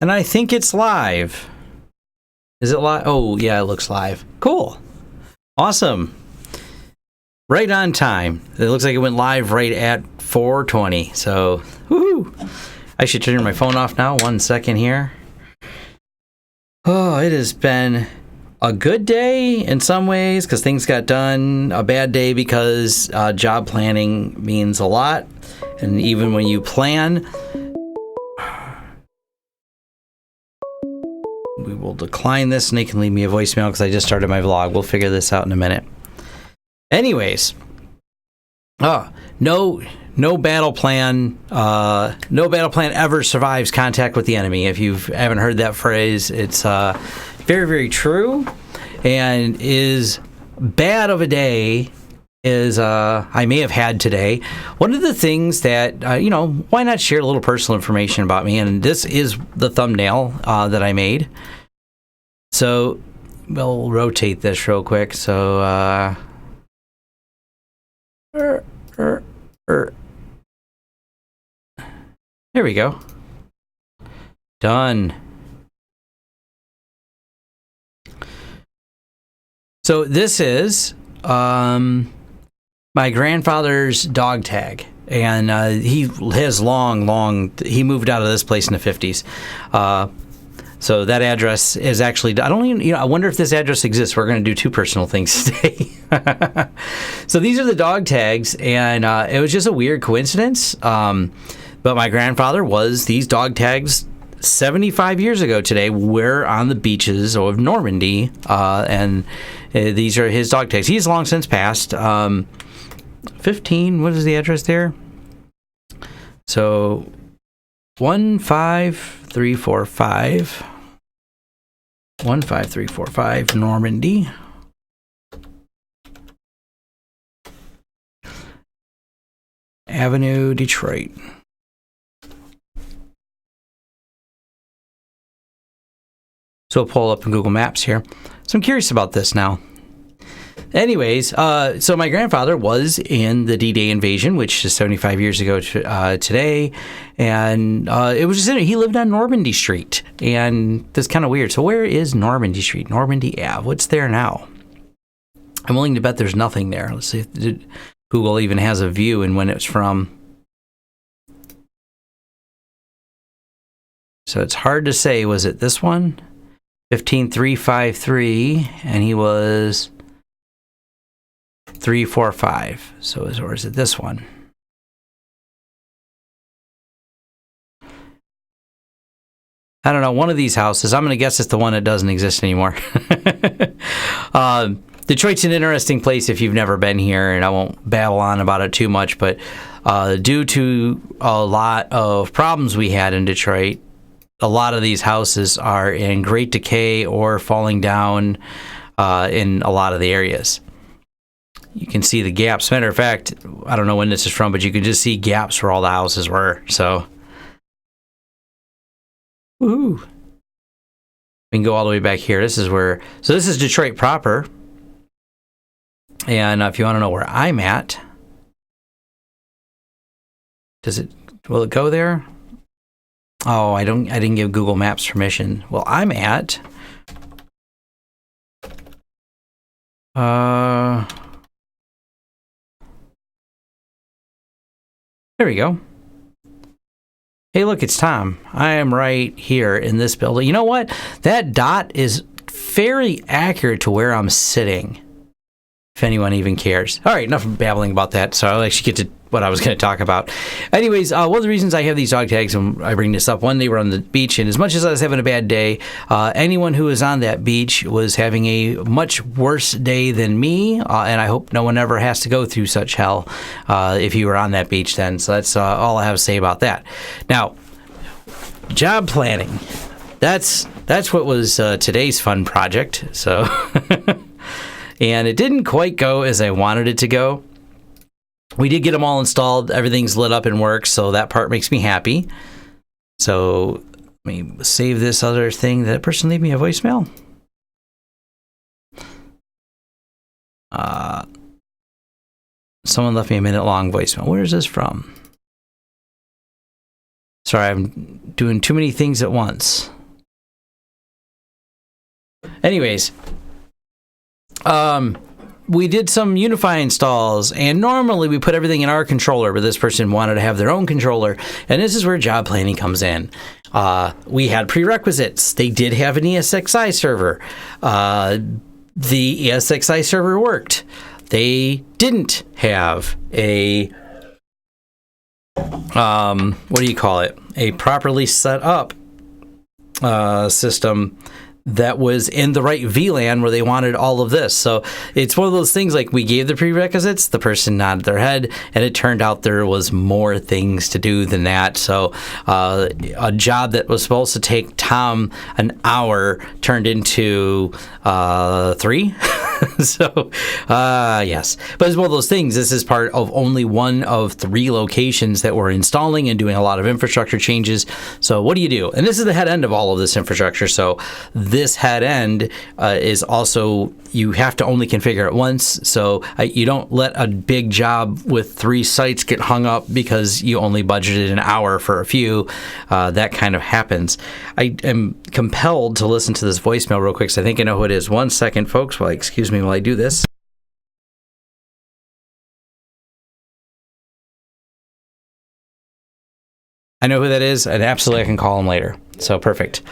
And I think it's live. Is it live? Oh, yeah, it looks live. Cool. Awesome. Right on time. It looks like it went live right at 4:20. So, woohoo. I should turn my phone off now. 1 second here. Oh, it has been a good day in some ways because things got done. A bad day because job planning means a lot. And even when you plan, we will decline this and they can leave me a voicemail because I just started my vlog. We'll figure this out in a minute. Anyways, no battle plan. No battle plan ever survives contact with the enemy. If you haven't heard that phrase, it's very, very true, and is bad of a day as I may have had today. One of the things that why not share a little personal information about me? And this is the thumbnail that I made. So we'll rotate this real quick. So. There we go. Done. So this is my grandfather's dog tag, and he has he moved out of this place in the 50s. So that address is actually, I wonder if this address exists. We're going to do two personal things today. So these are the dog tags, and it was just a weird coincidence. But my grandfather was these dog tags 75 years ago today. We're on the beaches of Normandy, and these are his dog tags. He's long since passed. 15, what is the address there? So 15345. 15345 Normandy. Avenue, Detroit. So we'll pull up in Google Maps here. So I'm curious about this now. Anyways, so my grandfather was in the D-Day invasion, which is 75 years ago today, and it was just he lived on Normandy Street, and that's kind of weird. So where is Normandy Street? Normandy Ave. What's there now? I'm willing to bet there's nothing there. Let's see if Google even has a view and when it's from. So it's hard to say. Was it this one? 15353, and he was 345. So or is it this one? I don't know. One of these houses. I'm going to guess it's the one that doesn't exist anymore. Detroit's an interesting place if you've never been here, and I won't babble on about it too much, but due to a lot of problems we had in Detroit, a lot of these houses are in great decay or falling down in a lot of the areas. You can see the gaps. Matter of fact, I don't know when this is from, but you can just see gaps where all the houses were. So, woohoo. We can go all the way back here. This is this is Detroit proper. And if you want to know where I'm at, will it go there? Oh, I didn't give Google Maps permission. Well, I'm at there we go. Hey, look, it's Tom. I am right here in this building. You know what? That dot is fairly accurate to where I'm sitting, if anyone even cares. All right, enough babbling about that. So I'll actually get to what I was going to talk about. Anyways, one of the reasons I have these dog tags, and I bring this up, one, they were on the beach, and as much as I was having a bad day, anyone who was on that beach was having a much worse day than me, and I hope no one ever has to go through such hell if you were on that beach then. So that's all I have to say about that. Now, job planning. That's what was today's fun project. So, and it didn't quite go as I wanted it to go. We did get them all installed. Everything's lit up and works, so that part makes me happy. So let me save this other thing. Did that person leave me a voicemail? Someone left me a minute-long voicemail. Where is this from? Sorry, I'm doing too many things at once. Anyways, we did some Unify installs, and normally we put everything in our controller, but this person wanted to have their own controller, and this is where job planning comes in. We had prerequisites. They did have an ESXi server. The ESXi server worked. They didn't have a, what do you call it? A properly set up system that was in the right VLAN where they wanted all of this. So it's one of those things, like, we gave the prerequisites, the person nodded their head, and it turned out there was more things to do than that. So a job that was supposed to take Tom an hour turned into 3. So, yes. But it's one of those things. This is part of only one of 3 locations that we're installing and doing a lot of infrastructure changes. So what do you do? And this is the head end of all of this infrastructure. So this head end is also, you have to only configure it once. So you don't let a big job with 3 sites get hung up because you only budgeted an hour for a few. That kind of happens. I am compelled to listen to this voicemail real quick, so I think I know who it is. 1 second, folks. Well, excuse me while I do this. I know who that is, and absolutely I can call him later. So perfect.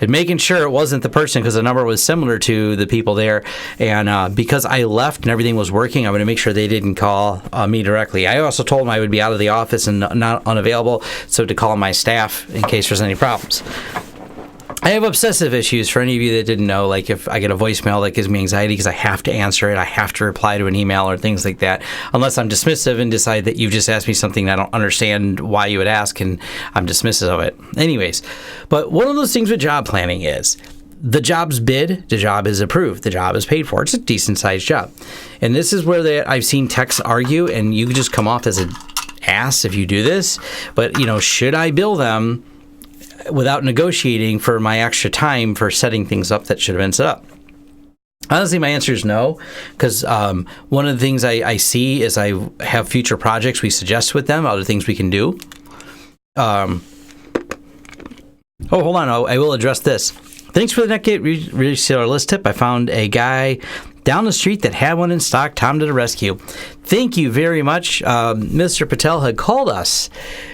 And making sure it wasn't the person, because the number was similar to the people there, and because I left and everything was working, I'm going to make sure they didn't call me directly. I also told them I would be out of the office and not unavailable, so to call my staff in case there's any problems. I have obsessive issues, for any of you that didn't know. Like, if I get a voicemail that gives me anxiety because I have to answer it, I have to reply to an email or things like that, unless I'm dismissive and decide that you've just asked me something I don't understand why you would ask, and I'm dismissive of it. Anyways, but one of those things with job planning is the job's bid, the job is approved, the job is paid for. It's a decent-sized job. And this is where I've seen techs argue, and you just come off as an ass if you do this, but, should I bill them without negotiating for my extra time for setting things up that should have been set up? Honestly, my answer is no, because one of the things I see is I have future projects we suggest with them, other things we can do. Hold on. I will address this. Thanks for the Netgate reseller list tip. I found a guy down the street that had one in stock. Tom to the rescue. Thank you very much. Mr. Patel had called us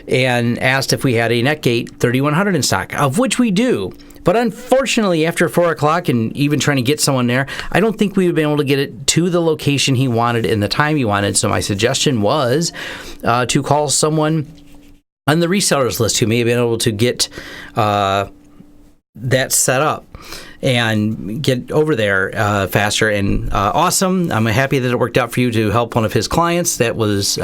and asked if we had a Netgate 3100 in stock, of which we do. But unfortunately, after 4 o'clock and even trying to get someone there, I don't think we would be able to get it to the location he wanted in the time he wanted. So my suggestion was to call someone on the resellers list who may have been able to get that set up and get over there faster. And awesome. I'm happy that it worked out for you to help one of his clients that was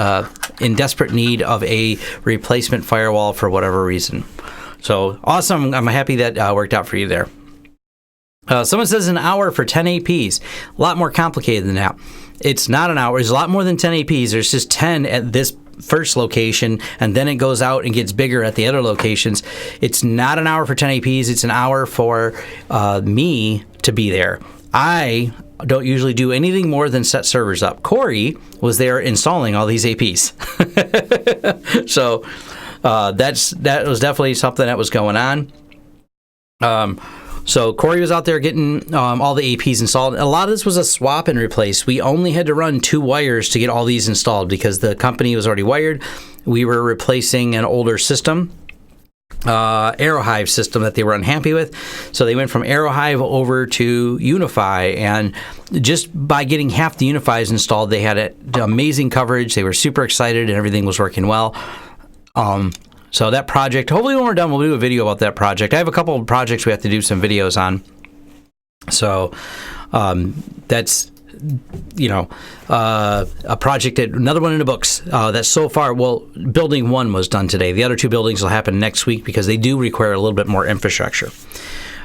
in desperate need of a replacement firewall for whatever reason. So awesome. I'm happy that worked out for you there. Someone says an hour for 10 APs. A lot more complicated than that. It's not an hour. There's a lot more than 10 APs. There's just 10 at this first location, and then it goes out and gets bigger at the other locations. It's not an hour for 10 APs. It's an hour for me to be there. I don't usually do anything more than set servers up. Corey was there installing all these APs. So that was definitely something that was going on. So Corey was out there getting all the APs installed. A lot of this was a swap and replace. We only had to run 2 wires to get all these installed because the company was already wired. We were replacing an older system, Aerohive system that they were unhappy with. So they went from Aerohive over to Unify, and just by getting half the Unifys installed, they had amazing coverage. They were super excited, and everything was working well. So that project, hopefully when we're done, we'll do a video about that project. I have a couple of projects we have to do some videos on. So that's, a project, another one in the books that so far, building 1 was done today. The other 2 buildings will happen next week because they do require a little bit more infrastructure.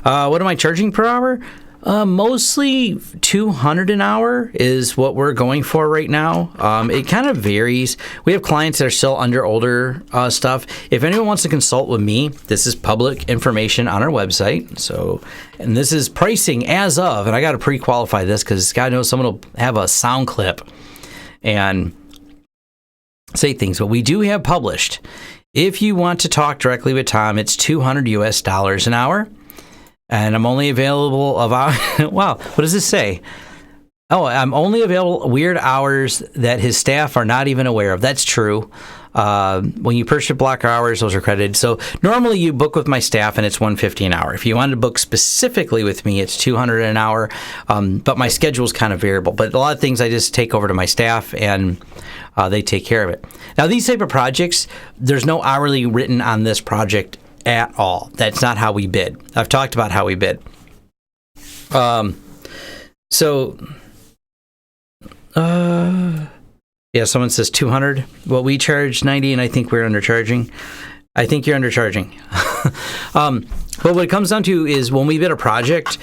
What am I charging per hour? Mostly $200 an hour is what we're going for right now. It kind of varies. We have clients that are still under older stuff. If anyone wants to consult with me, this is public information on our website. So, and this is pricing as of, and I got to pre-qualify this because God knows someone will have a sound clip and say things, but we do have published If you want to talk directly with Tom, it's $200 US an hour. And I'm only available wow, what does this say? Oh, I'm only available weird hours that his staff are not even aware of. That's true. When you purchase block hours, those are credited. So normally you book with my staff and it's $150 an hour. If you wanted to book specifically with me, it's $200 an hour. But my schedule is kind of variable. But a lot of things I just take over to my staff and they take care of it. Now, these type of projects, there's no hourly written on this project at all. That's not how we bid. I've talked about how we bid. Yeah, someone says 200. Well, we charge 90, and I think we're undercharging. I think you're undercharging. But what it comes down to is when we bid a project,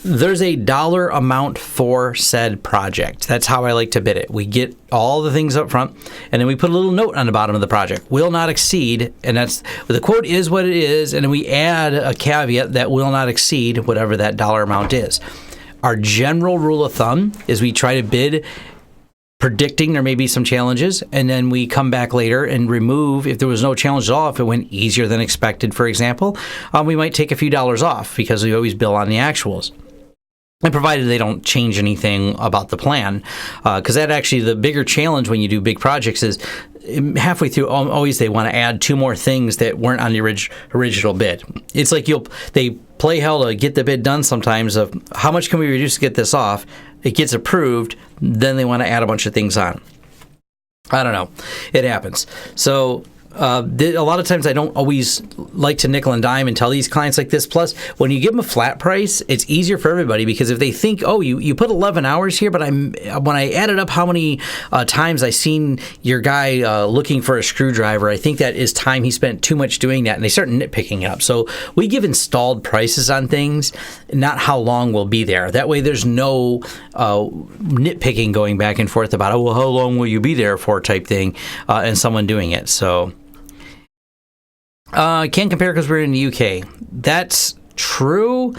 there's a dollar amount for said project. That's how I like to bid it. We get all the things up front, and then we put a little note on the bottom of the project. Will not exceed, and that's the quote is what it is, and then we add a caveat that will not exceed whatever that dollar amount is. Our general rule of thumb is we try to bid predicting there may be some challenges, and then we come back later and remove, if there was no challenge at all, if it went easier than expected, for example, we might take a few dollars off because we always bill on the actuals. And provided they don't change anything about the plan, because that actually, the bigger challenge when you do big projects is halfway through, always they want to add 2 more things that weren't on the original bid. It's like they play hell to get the bid done sometimes of how much can we reduce to get this off. It gets approved, then they want to add a bunch of things on. I don't know. It happens. So a lot of times I don't always like to nickel and dime and tell these clients like this. Plus, when you give them a flat price, it's easier for everybody because if they think, oh, you put 11 hours here, but when I added up how many times I seen your guy looking for a screwdriver, I think that is time he spent too much doing that, and they start nitpicking up. So we give installed prices on things, not how long we'll be there. That way there's no nitpicking going back and forth about, oh, well, how long will you be there for type thing, and someone doing it. So can't compare because we're in the UK. That's true.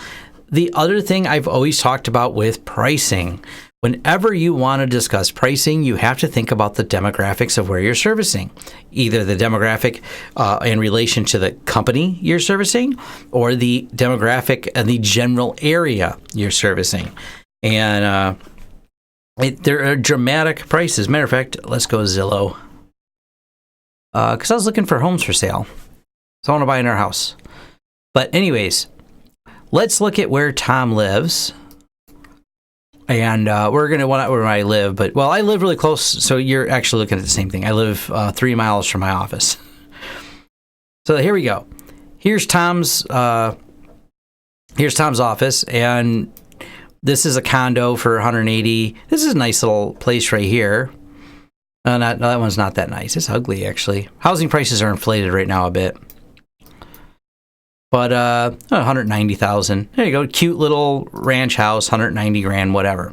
The other thing I've always talked about with pricing, whenever you want to discuss pricing, you have to think about the demographics of where you're servicing. Either the demographic in relation to the company you're servicing or the demographic of the general area you're servicing. And there are dramatic prices. Matter of fact, let's go Zillow. Because I was looking for homes for sale. So I want to buy in our house. But anyways, let's look at where Tom lives. And we're going to want out where I live. But, well, I live really close, so you're actually looking at the same thing. I live 3 miles from my office. So here we go. Here's Tom's office, and this is a condo for $180. This is a nice little place right here. No, that one's not that nice. It's ugly, actually. Housing prices are inflated right now a bit. But $190,000. There you go. Cute little ranch house, $190,000, whatever.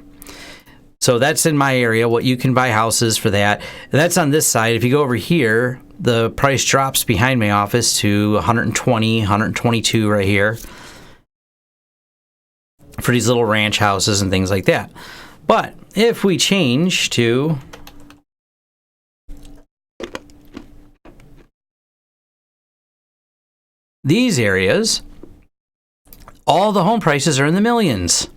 So that's in my area. What you can buy houses for that. And that's on this side. If you go over here, the price drops behind my office to 120, 122 right here for these little ranch houses and things like that. But if we change to these areas, all the home prices are in the millions.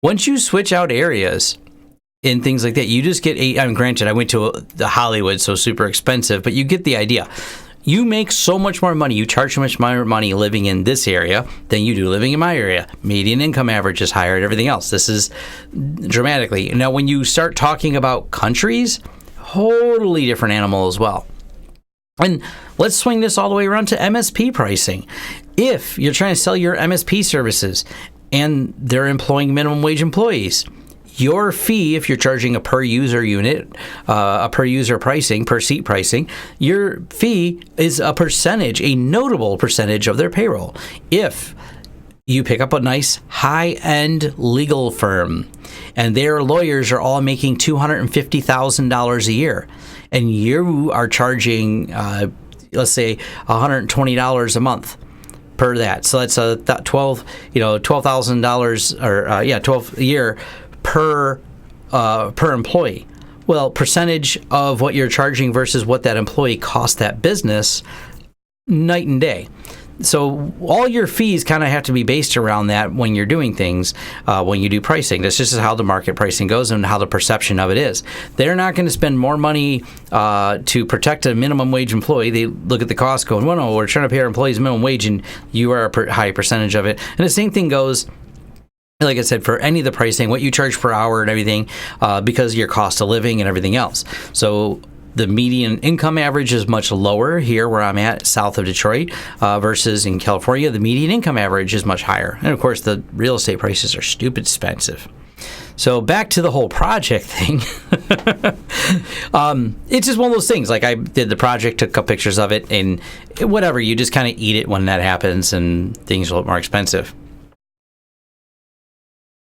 Once you switch out areas and things like that, you just get granted, I went to the Hollywood, so super expensive, but you get the idea. You make so much more money, you charge so much more money living in this area than you do living in my area. Median income average is higher and everything else. This is dramatically. Now, when you start talking about countries, totally different animal as well. And let's swing this all the way around to MSP pricing. If you're trying to sell your MSP services and they're employing minimum wage employees, your fee, if you're charging a per user unit, a per user pricing, per seat pricing, your fee is a percentage, a notable percentage of their payroll. If you pick up a nice high-end legal firm and their lawyers are all making $250,000 a year, and you are charging, let's say, $120 a month per that. So that's $12,000 or 12 a year per employee. percentage of what you're charging versus what that employee cost that business, night and day. So all your fees kind of have to be based around that when you're doing things, when you do pricing. That's just how the market pricing goes and how the perception of it is. They're not going to spend more money to protect a minimum wage employee. They look at the cost going, well, no, we're trying to pay our employees minimum wage and you are a high percentage of it. And the same thing goes, like I said, for any of the pricing, what you charge per hour and everything, because of your cost of living and everything else. So the median income average is much lower here where I'm at, south of Detroit, versus in California, the median income average is much higher. And of course, the real estate prices are stupid expensive. So back to the whole project thing. It's just one of those things. Like I did the project, took a couple pictures of it, and whatever, you just kind of eat it when that happens and things are a little more expensive.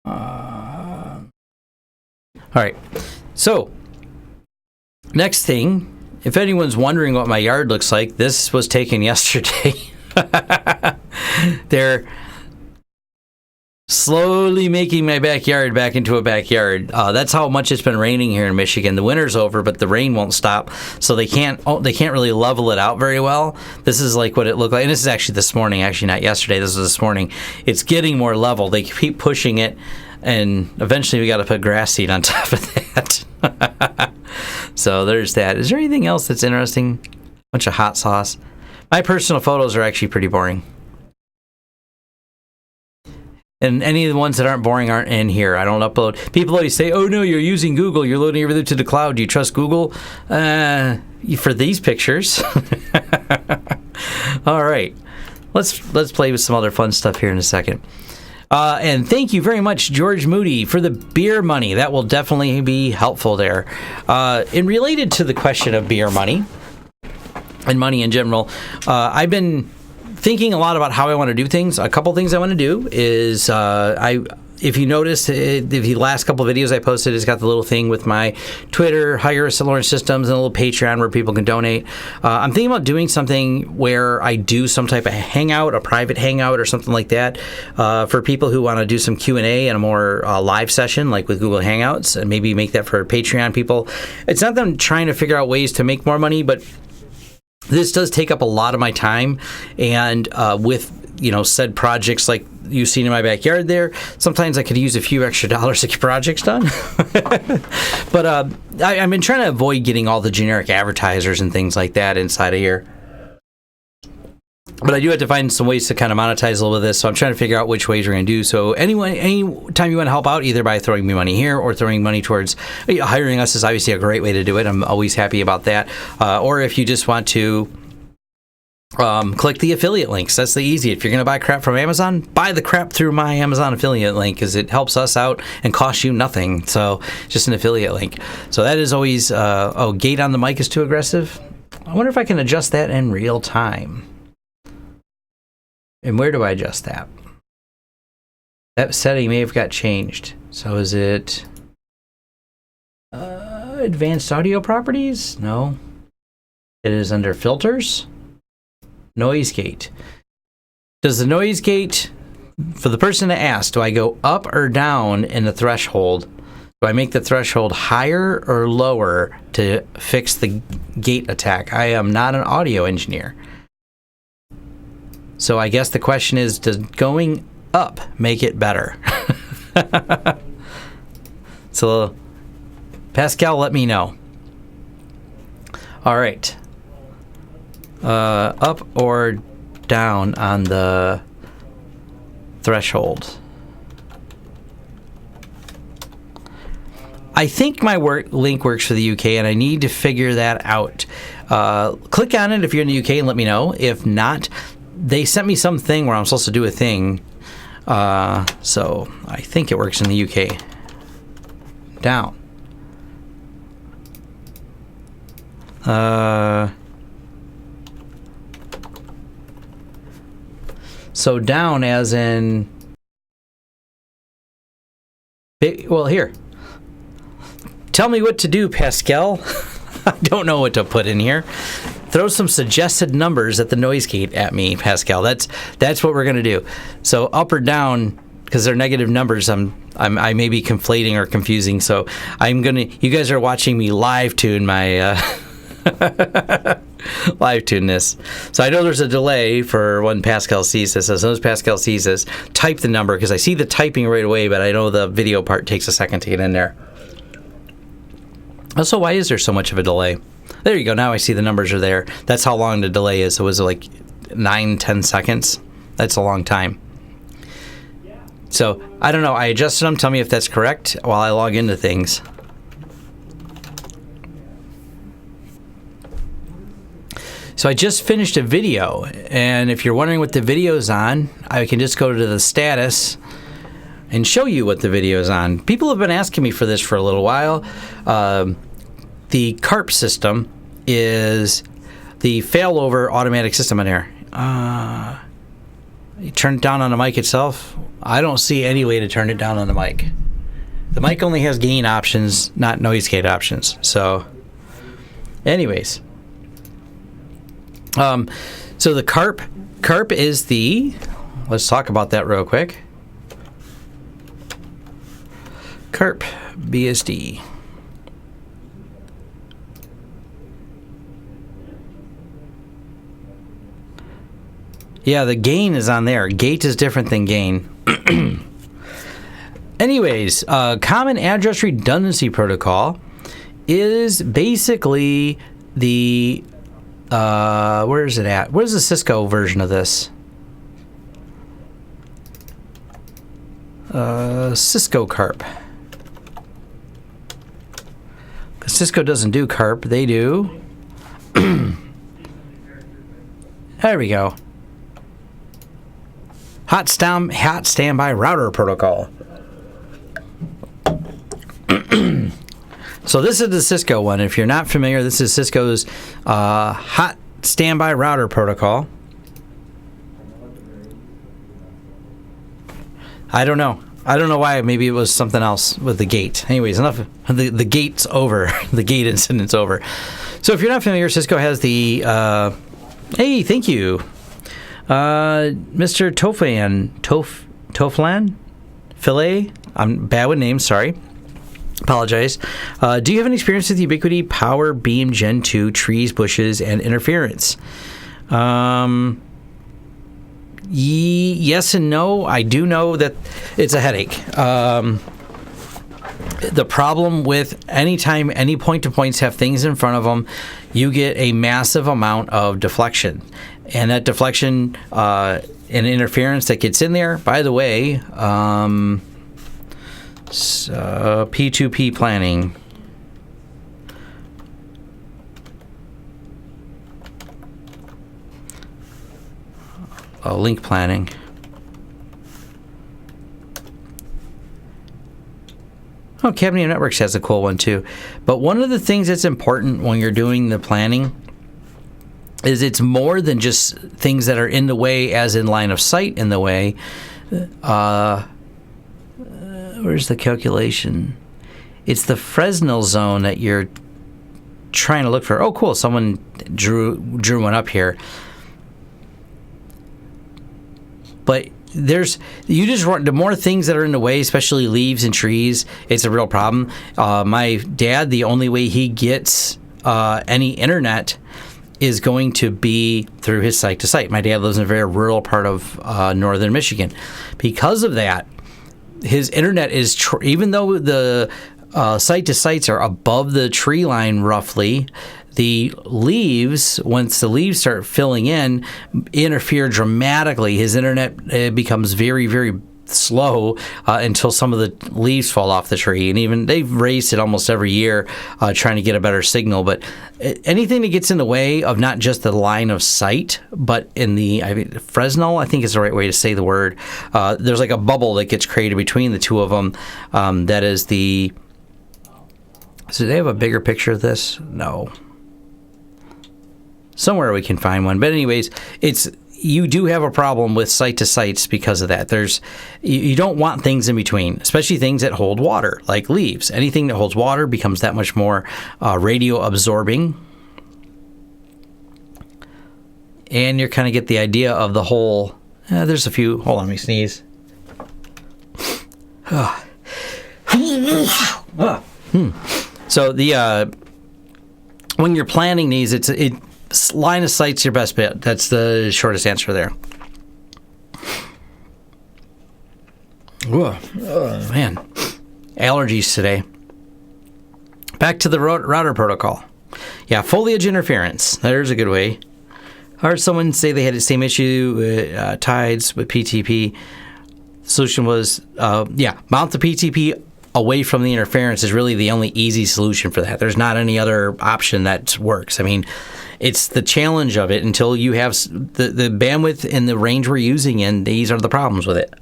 All right. So next thing, if anyone's wondering what my yard looks like, this was taken yesterday. They're slowly making my backyard back into a backyard. That's how much it's been raining here in Michigan. The winter's over, but the rain won't stop, so they can't really level it out very well. This is like what it looked like, and this is actually this morning, actually not yesterday, this was this morning. It's getting more level. They keep pushing it, and eventually we got to put grass seed on top of that. So there's that. Is there anything else that's interesting? Bunch of hot sauce. My personal photos are actually pretty boring. And any of the ones that aren't boring aren't in here. I don't upload. People always say, oh no, you're using Google. You're loading everything to the cloud. Do you trust Google? For these pictures. All right. Let's play with some other fun stuff here in a second. And thank you very much, George Moody, for the beer money. That will definitely be helpful there. And related to the question of beer money and money in general, I've been thinking a lot about how I want to do things. A couple things I want to do is if you notice, the last couple of videos I posted, it's got the little thing with my Twitter, Hire St. Lawrence Systems, and a little Patreon where people can donate. I'm thinking about doing something where I do some type of hangout, a private hangout or something like that, for people who want to do some Q&A and a more live session, like with Google Hangouts, and maybe make that for Patreon people. It's not that I'm trying to figure out ways to make more money, but this does take up a lot of my time, and with said projects like you've seen in my backyard there, sometimes I could use a few extra dollars to get projects done. But I've been trying to avoid getting all the generic advertisers and things like that inside of here. But I do have to find some ways to kind of monetize a little of this, so I'm trying to figure out which ways we're going to do. So any time you want to help out, either by throwing me money here or throwing money towards hiring us is obviously a great way to do it. I'm always happy about that. Or if you just want to click the affiliate links. That's the easy. If you're going to buy crap from Amazon, buy the crap through my Amazon affiliate link, because it helps us out and costs you nothing. So just an affiliate link. So that is always, gate on the mic is too aggressive. I wonder if I can adjust that in real time. And where do I adjust that? That setting may have got changed. So is it advanced audio properties? No. It is under filters. Noise gate. Does the noise gate, for the person to ask, do I go up or down in the threshold? Do I make the threshold higher or lower to fix the gate attack? I am not an audio engineer. So I guess the question is, does going up make it better? So Pascal, let me know. All right. Up or down on the threshold? I think my link works for the UK, and I need to figure that out. Click on it if you're in the UK and let me know. If not, they sent me something where I'm supposed to do a thing. So I think it works in the UK. Down. So down as in... Well, here. Tell me what to do, Pascal. I don't know what to put in here. Throw some suggested numbers at the noise gate at me, Pascal. That's what we're going to do. So up or down, because they're negative numbers. I may be conflating or confusing. So you guys are watching me live tune my live tune this. So I know there's a delay for when Pascal sees this. As soon as Pascal sees this, type the number, because I see the typing right away, but I know the video part takes a second to get in there. Also, why is there so much of a delay? There you go. Now I see the numbers are there. That's how long the delay is. So was it like 9-10 seconds? That's a long time. So I don't know. I adjusted them. Tell me if that's correct while I log into things. So I just finished a video, and if you're wondering what the video is on, I can just go to the status and show you what the video is on. People have been asking me for this for a little while. The CARP system is the failover automatic system in here. You turn it down on the mic itself. I don't see any way to turn it down on the mic. The mic only has gain options, not noise gate options. So, anyways. So the CARP is let's talk about that real quick. CARP BSD. Yeah, the gain is on there. Gate is different than gain. Anyways, Common Address Redundancy Protocol is basically the where is it at? Where's the Cisco version of this? Cisco CARP. Cisco doesn't do CARP. They do. There we go. Hot standby router protocol. So this is the Cisco one. If you're not familiar, this is Cisco's hot standby router protocol. I don't know why. Maybe it was something else with the gate. Anyways, enough. The gate's over. The gate incident's over. So if you're not familiar, Cisco has the... hey, thank you. Mr. Toflan? Filet? I'm bad with names, sorry. Apologize. Do you have any experience with Ubiquiti Power Beam Gen 2 trees, bushes, and interference? Yes and no. I do know that it's a headache. The problem with anytime any point-to-points have things in front of them, you get a massive amount of deflection. And that deflection and interference that gets in there, by the way, P2P planning. Link planning. Oh, Cabinet Networks has a cool one too. But one of the things that's important when you're doing the planning is it's more than just things that are in the way, as in line of sight in the way. Where's the calculation? It's the Fresnel zone that you're trying to look for. Oh, cool. Someone drew one up here. But the more things that are in the way, especially leaves and trees, it's a real problem. My dad, the only way he gets any internet is going to be through his site to site. My dad lives in a very rural part of northern Michigan. Because of that, his internet is, even though the site to sites are above the tree line roughly, the leaves, once the leaves start filling in, interfere dramatically. His internet becomes very, very slow until some of the leaves fall off the tree. And even they've raised it almost every year trying to get a better signal. But anything that gets in the way of not just the line of sight, but in Fresnel, I think is the right way to say the word. There's like a bubble that gets created between the two of them. That is the... So do they have a bigger picture of this? No. Somewhere we can find one. But anyways, you do have a problem with site to sites because of that. You don't want things in between, especially things that hold water, like leaves. Anything that holds water becomes that much more radio absorbing. And you kind of get the idea of the whole... there's a few... Hold on, let me sneeze. So the when you're planning these, it line of sight's your best bet. That's the shortest answer there. Oh man, allergies today. Back to the router protocol. Yeah, foliage interference. There's a good way. I heard someone say they had the same issue with tides with PTP. The solution was, mount the PTP away from the interference is really the only easy solution for that. There's not any other option that works. I mean, it's the challenge of it until you have the bandwidth in the range we're using, and these are the problems with it.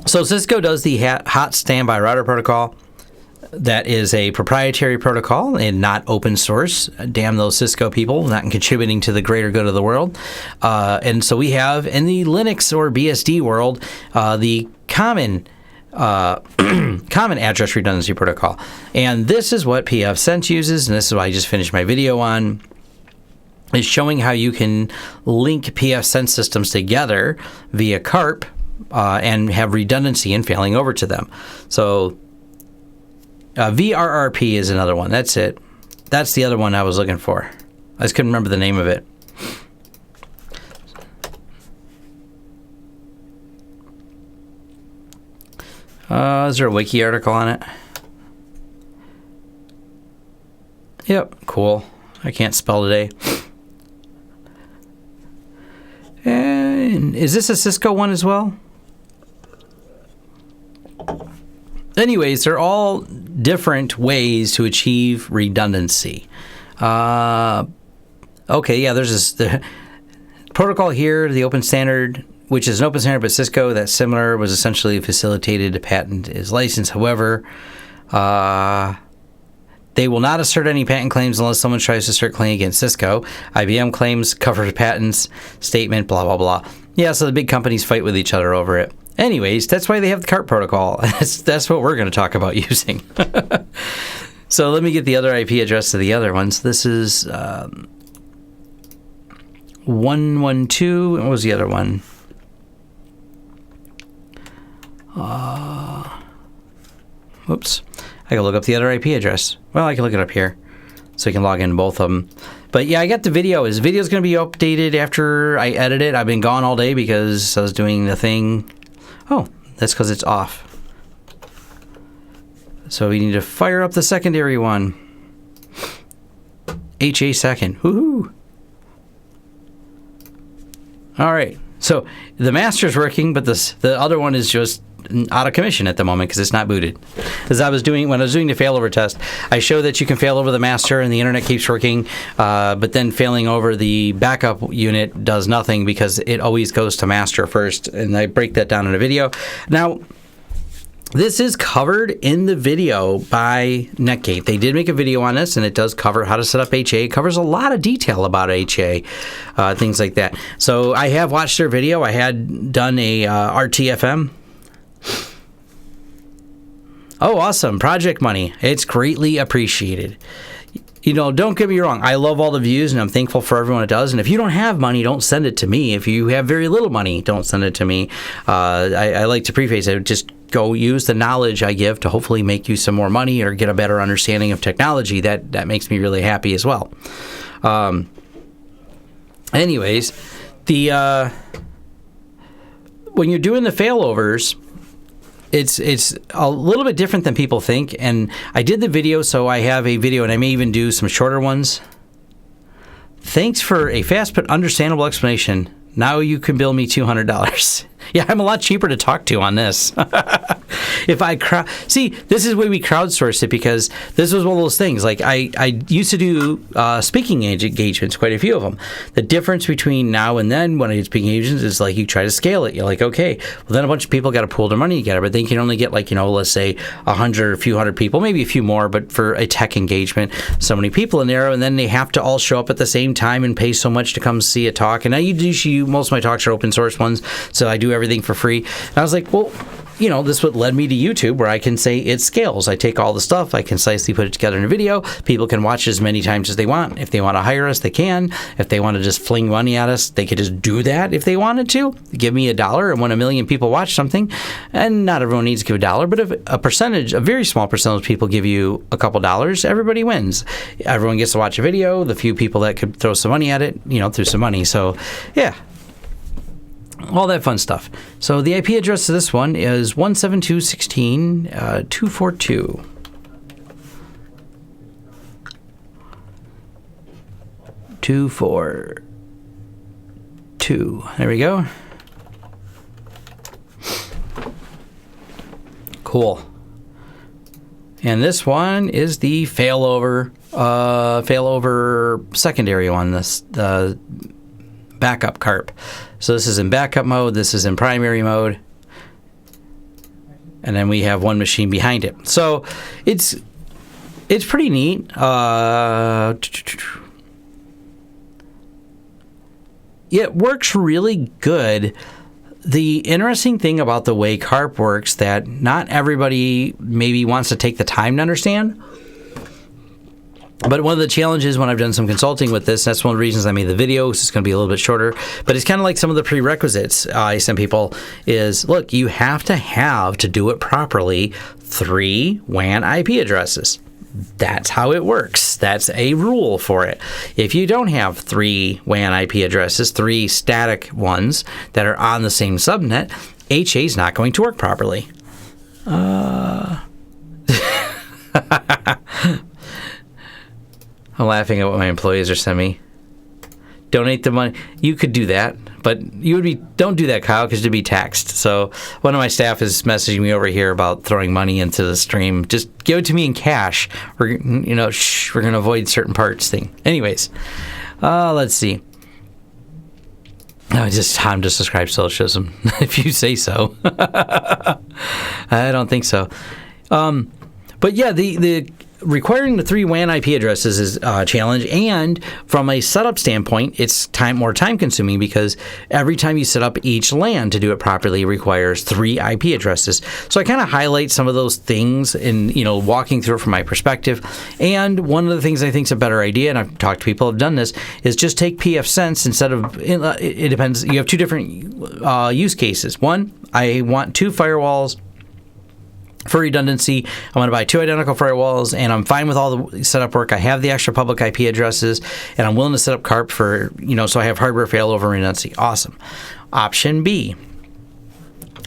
So Cisco does the hot standby router protocol. That is a proprietary protocol and not open source. Damn those Cisco people, not contributing to the greater good of the world. And so we have in the Linux or BSD world the common address redundancy protocol. And this is what pfSense uses, and this is what I just finished my video on, is showing how you can link pfSense systems together via CARP and have redundancy in failing over to them. So VRRP is another one. That's it. That's the other one I was looking for. I just couldn't remember the name of it. Is there a wiki article on it? Yep, cool. I can't spell today. And is this a Cisco one as well? Anyways, they're all different ways to achieve redundancy. Okay, yeah, there's the protocol here, the open standard, which is an open standard, but Cisco, that's similar, was essentially facilitated. A patent is licensed. However, they will not assert any patent claims unless someone tries to assert claim against Cisco. IBM claims covered patents, statement, blah, blah, blah. Yeah, so the big companies fight with each other over it. Anyways, that's why they have the CARP protocol. That's what we're going to talk about using. So let me get the other IP address of the other ones. This is 112. What was the other one? Whoops. I can look up the other IP address. Well, I can look it up here. So you can log in both of them. But yeah, I got the video. This video's going to be updated after I edit it. I've been gone all day because I was doing the thing. Oh, that's because it's off. So we need to fire up the secondary one. HA second. Woohoo! All right. So the master's working, but the other one is just out of commission at the moment because it's not booted. As when I was doing the failover test, I show that you can fail over the master and the internet keeps working, but then failing over the backup unit does nothing because it always goes to master first, and I break that down in a video. Now, this is covered in the video by Netgate. They did make a video on this, and it does cover how to set up HA. It covers a lot of detail about HA, things like that. So I have watched their video. I had done a RTFM. Oh, awesome. Project money. It's greatly appreciated. You know, don't get me wrong. I love all the views, and I'm thankful for everyone that does. And if you don't have money, don't send it to me. If you have very little money, don't send it to me. I like to preface it. Just go use the knowledge I give to hopefully make you some more money or get a better understanding of technology. That makes me really happy as well. Anyways, when you're doing the failovers, it's a little bit different than people think, and I did the video, so I have a video, and I may even do some shorter ones. Thanks for a fast but understandable explanation. Now you can bill me $200. Yeah, I'm a lot cheaper to talk to on this. If I see, this is where we crowdsource it, because this was one of those things. Like I used to do speaking engagements, quite a few of them. The difference between now and then when I did speaking engagements is like you try to scale it. You're like, okay, well then a bunch of people got to pool their money together, but then you can only get let's say 100 or a few hundred people, maybe a few more, but for a tech engagement, so many people in there, and then they have to all show up at the same time and pay so much to come see a talk. And I usually most of my talks are open source ones, so I do everything for free. And I was like, well, this what led me to YouTube, where I can say it scales. I take all the stuff, I concisely put it together in a video. People can watch it as many times as they want. If they want to hire us, they can. If they want to just fling money at us, they could just do that if they wanted to. Give me $1, and when 1 million people watch something, and not everyone needs to give $1, but if a very small percentage of people give you a couple dollars, everybody wins. Everyone gets to watch a video. The few people that could throw some money at it, threw some money. So, yeah. All that fun stuff. So the IP address of this one is 172.16.242. There we go. Cool. And this one is the failover secondary one. The backup CARP. So this is in backup mode, this is in primary mode, and then we have one machine behind it. So it's pretty neat. It works really good. The interesting thing about the way CARP works that not everybody maybe wants to take the time to understand. But one of the challenges when I've done some consulting with this, that's one of the reasons I made the video, it's going to be a little bit shorter, but it's kind of like some of the prerequisites I send people is, look, you have to do it properly, 3 WAN IP addresses. That's how it works. That's a rule for it. If you don't have 3 WAN IP addresses, 3 static ones that are on the same subnet, HA is not going to work properly. I'm laughing at what my employees are sending me. Donate the money. You could do that, but don't do that, Kyle, because you'd be taxed. So one of my staff is messaging me over here about throwing money into the stream. Just give it to me in cash. We're going to avoid certain parts thing. Anyways, let's see. No, I'm just described socialism, if you say so. I don't think so. But yeah, the requiring the 3 WAN IP addresses is a challenge, and from a setup standpoint, it's more time consuming because every time you set up each LAN to do it properly requires 3 IP addresses. So I kind of highlight some of those things in walking through it from my perspective. And one of the things I think is a better idea, and I've talked to people who have done this, is just take pfSense instead of it depends. You have 2 different use cases. One, I want 2 firewalls. For redundancy, I want to buy 2 identical firewalls, and I'm fine with all the setup work. I have the extra public IP addresses, and I'm willing to set up CARP for, so I have hardware failover redundancy. Awesome. Option B.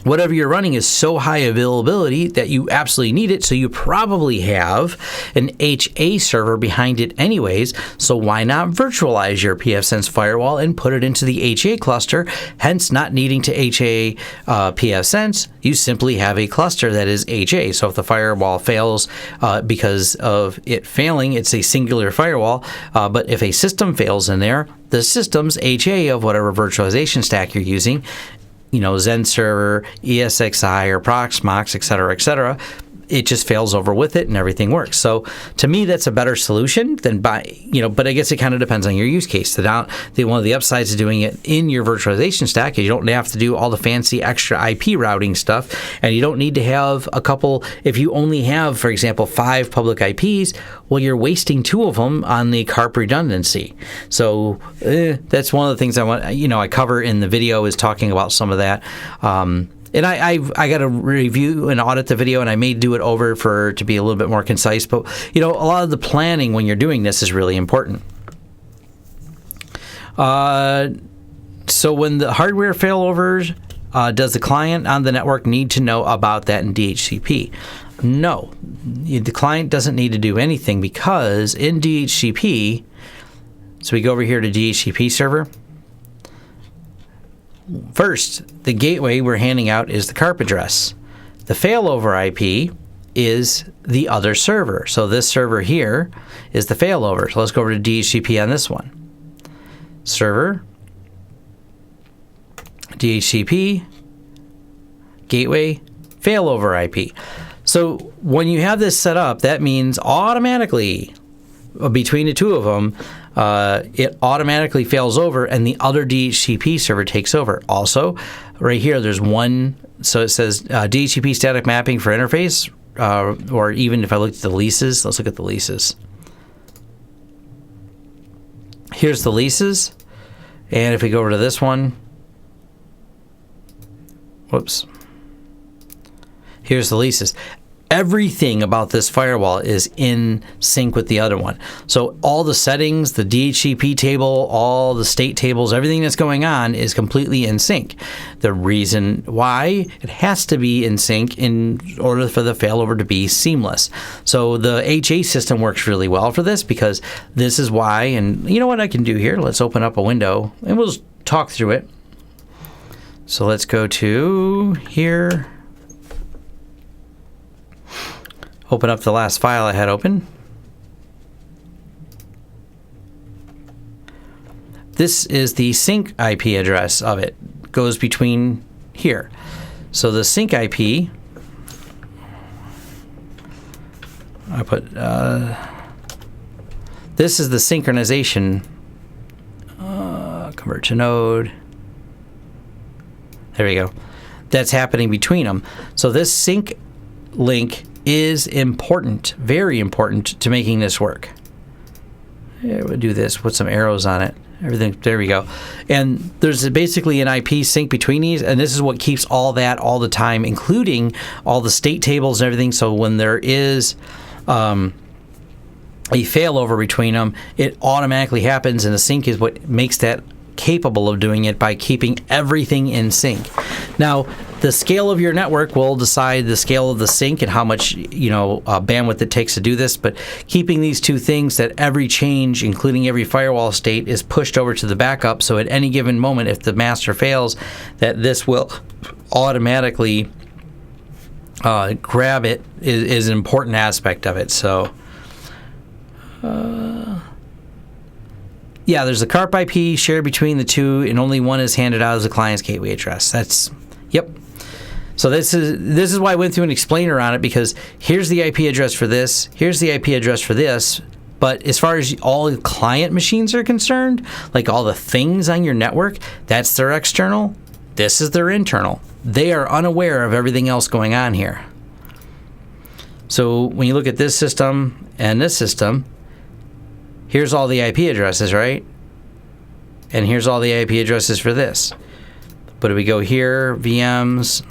Whatever you're running is so high availability that you absolutely need it, so you probably have an HA server behind it anyways, so why not virtualize your pfSense firewall and put it into the HA cluster, hence not needing to HA pfSense. You simply have a cluster that is HA, so if the firewall fails because of it failing, it's a singular firewall, but if a system fails in there, the system's HA of whatever virtualization stack you're using, Zen Server, ESXi, or Proxmox, et cetera, it just fails over with it and everything works. So to me, that's a better solution than but I guess it kind of depends on your use case. One of the upsides of doing it in your virtualization stack is you don't have to do all the fancy extra IP routing stuff, and you don't need to have a couple. If you only have, for example, 5 public IPs, well, you're wasting 2 of them on the CARP redundancy. So that's one of the things I cover in the video is talking about some of that. And I got to review and audit the video, and I may do it over to be a little bit more concise. But, a lot of the planning when you're doing this is really important. So when the hardware failovers, does the client on the network need to know about that in DHCP? No. The client doesn't need to do anything because in DHCP, so we go over here to DHCP server. First, the gateway we're handing out is the CARP address. The failover IP is the other server. So this server here is the failover. So let's go over to DHCP on this one. Server, DHCP, gateway, failover IP. So when you have this set up, that means automatically between the 2 of them, it automatically fails over and the other DHCP server takes over. Also, right here, there's one, so it says DHCP static mapping for interface, or even if I look at the leases, let's look at the leases. Here's the leases, and if we go over to this one, whoops, here's the leases. Everything about this firewall is in sync with the other one. So all the settings, the DHCP table, all the state tables, everything that's going on is completely in sync. The reason why, it has to be in sync in order for the failover to be seamless. So the HA system works really well for this, because this is why. And you know what I can do here? Let's open up a window and we'll just talk through it. So let's go to here. Open up the last file I had open. This is the sync IP address of it. Goes between here. So the sync IP, I put, this is the synchronization, convert to node. There we go. That's happening between them. So this sync link is important, very important to making this work. Yeah, we'll do this, put some arrows on it. Everything, there we go. And there's basically an IP sync between these, and this is what keeps all that all the time, including all the state tables and everything. So when there is a failover between them, it automatically happens, and the sync is what makes that capable of doing it by keeping everything in sync. Now, the scale of your network will decide the scale of the sync and how much bandwidth it takes to do this, but keeping these two things, that every change, including every firewall state, is pushed over to the backup, so at any given moment, if the master fails, that this will automatically grab it is an important aspect of it. So yeah, there's a CARP IP shared between the two, and only one is handed out as a client's gateway address. That's, yep. So this is why I went through an explainer on it, because here's the IP address for this, here's the IP address for this, but as far as all client machines are concerned, like all the things on your network, that's their external, this is their internal. They are unaware of everything else going on here. So when you look at this system and this system, here's all the IP addresses, right? And here's all the IP addresses for this. But if we go here, VMs,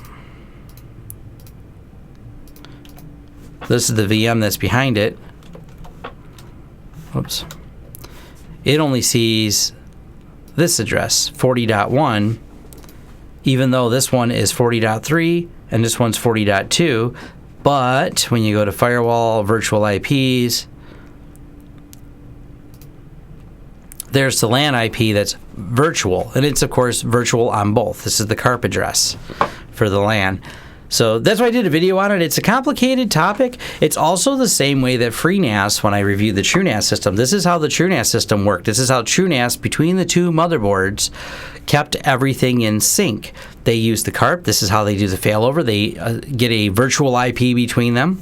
this is the VM that's behind it. Whoops. It only sees this address, 40.1, even though this one is 40.3 and this one's 40.2. But when you go to firewall, virtual IPs, there's the LAN IP that's virtual, and it's of course virtual on both. This is the CARP address for the LAN. So that's why I did a video on it. It's a complicated topic. It's also the same way that FreeNAS, when I reviewed the TrueNAS system, this is how the TrueNAS system worked. This is how TrueNAS, between the two motherboards, kept everything in sync. They use the CARP. This is how they do the failover. They get a virtual IP between them.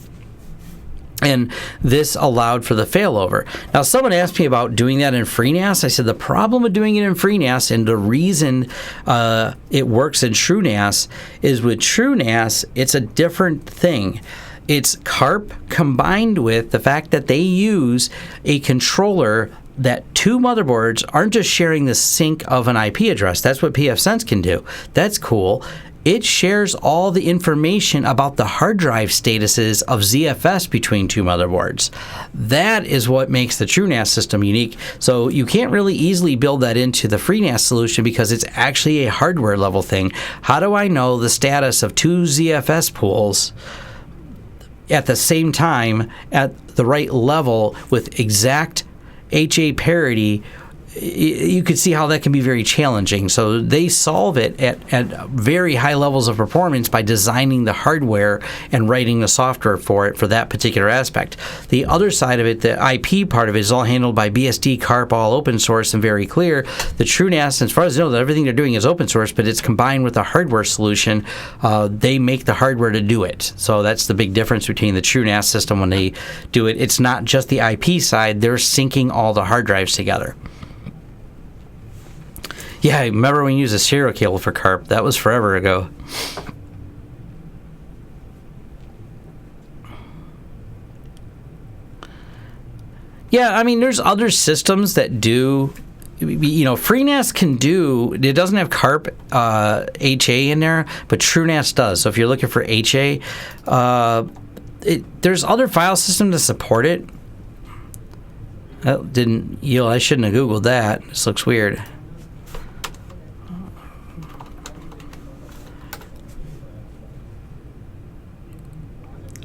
And this allowed for the failover. Now, someone asked me about doing that in FreeNAS. I said the problem with doing it in FreeNAS, and the reason it works in TrueNAS, is with TrueNAS, it's a different thing. It's CARP combined with the fact that they use a controller that two motherboards aren't just sharing the sync of an IP address. That's what pfSense can do. That's cool. It shares all the information about the hard drive statuses of ZFS between two motherboards. That is what makes the TrueNAS system unique. So you can't really easily build that into the FreeNAS solution, because it's actually a hardware level thing. How do I know the status of two ZFS pools at the same time at the right level with exact HA parity you could see how that can be very challenging. So they solve it at very high levels of performance by designing the hardware and writing the software for it for that particular aspect. The other side of it, the IP part of it, is all handled by BSD, CARP, all open source and very clear. The TrueNAS, as far as I know, everything they're doing is open source, but it's combined with a hardware solution. They make the hardware to do it. So that's the big difference between the TrueNAS system when they do it. It's not just the IP side. They're syncing all the hard drives together. Yeah, I remember when you used a serial cable for CARP. That was forever ago. Yeah, I mean, there's other systems that do, FreeNAS can do, it doesn't have CARP HA in there, but TrueNAS does. So if you're looking for HA, there's other file systems that support it. That didn't yield. I shouldn't have Googled that. This looks weird.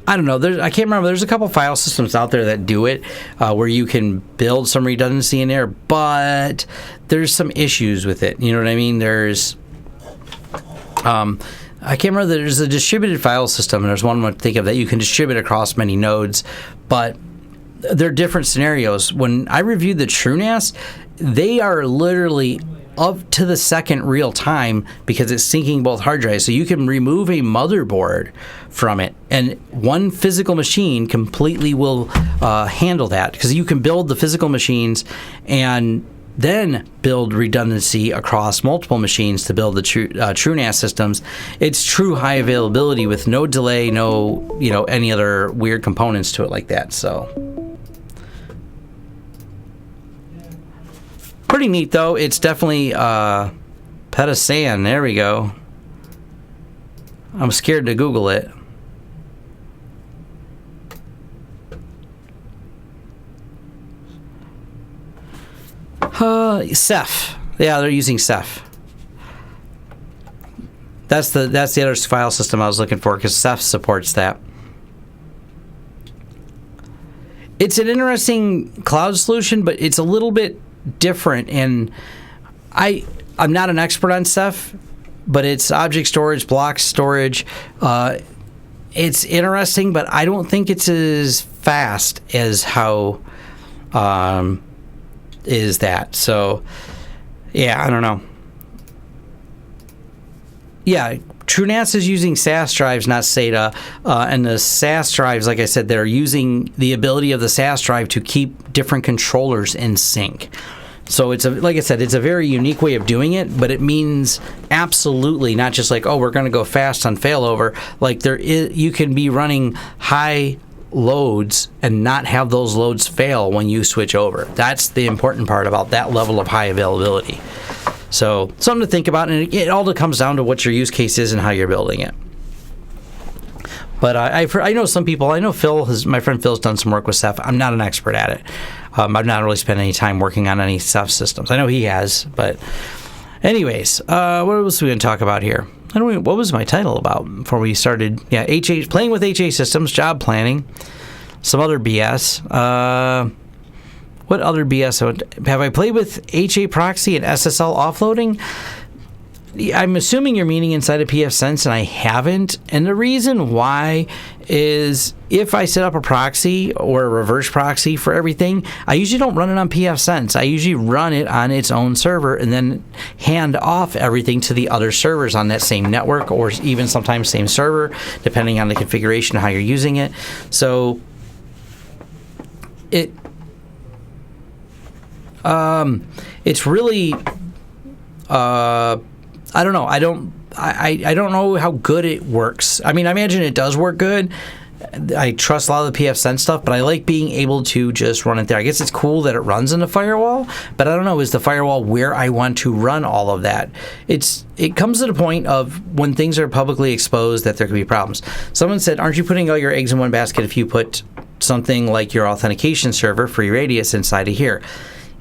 I don't know. I can't remember. There's a couple file systems out there that do it, where you can build some redundancy in there, but there's some issues with it. You know what I mean? There's, I can't remember. There's a distributed file system, and there's one I think of that you can distribute across many nodes, but they're different scenarios. When I reviewed the TrueNAS, they are literally up to the second real time because it's syncing both hard drives. So you can remove a motherboard from it, and one physical machine completely will handle that, because you can build the physical machines and then build redundancy across multiple machines to build the TrueNAS systems. It's true high availability with no delay, no any other weird components to it like that. So pretty neat, though. It's definitely Petasan. There we go. I'm scared to Google it. Ceph. Yeah, they're using Ceph. That's the other file system I was looking for, because Ceph supports that. It's an interesting cloud solution, but it's a little bit different, and I'm not an expert on Ceph, but it's object storage, block storage. It's interesting, but I don't think it's as fast as how is that. So yeah, I don't know. Yeah, TrueNAS is using SAS drives, not SATA, and the SAS drives, like I said, they're using the ability of the SAS drive to keep different controllers in sync. So it's like I said, it's a very unique way of doing it, but it means absolutely not just like, oh, we're going to go fast on failover. Like you can be running high loads and not have those loads fail when you switch over. That's the important part about that level of high availability. So something to think about, and it all comes down to what your use case is and how you're building it. But I know some people. I know my friend Phil's done some work with Ceph. I'm not an expert at it. I've not really spent any time working on any Ceph systems. I know he has, but anyways, what else are we going to talk about here? What was my title about before we started? Yeah, playing with HA systems, job planning, some other BS. What other BS have I played with? HA proxy and SSL offloading? I'm assuming you're meaning inside of pfSense, and I haven't. And the reason why is if I set up a proxy or a reverse proxy for everything, I usually don't run it on pfSense. I usually run it on its own server and then hand off everything to the other servers on that same network, or even sometimes same server, depending on the configuration of how you're using it. So it's really I don't know. I don't know how good it works. I mean, I imagine it does work good. I trust a lot of the pfSense stuff, but I like being able to just run it there. I guess it's cool that it runs in the firewall, but I don't know, is the firewall where I want to run all of that? It comes to the point of when things are publicly exposed that there could be problems. Someone said, aren't you putting all your eggs in one basket if you put something like your authentication server, FreeRADIUS, inside of here?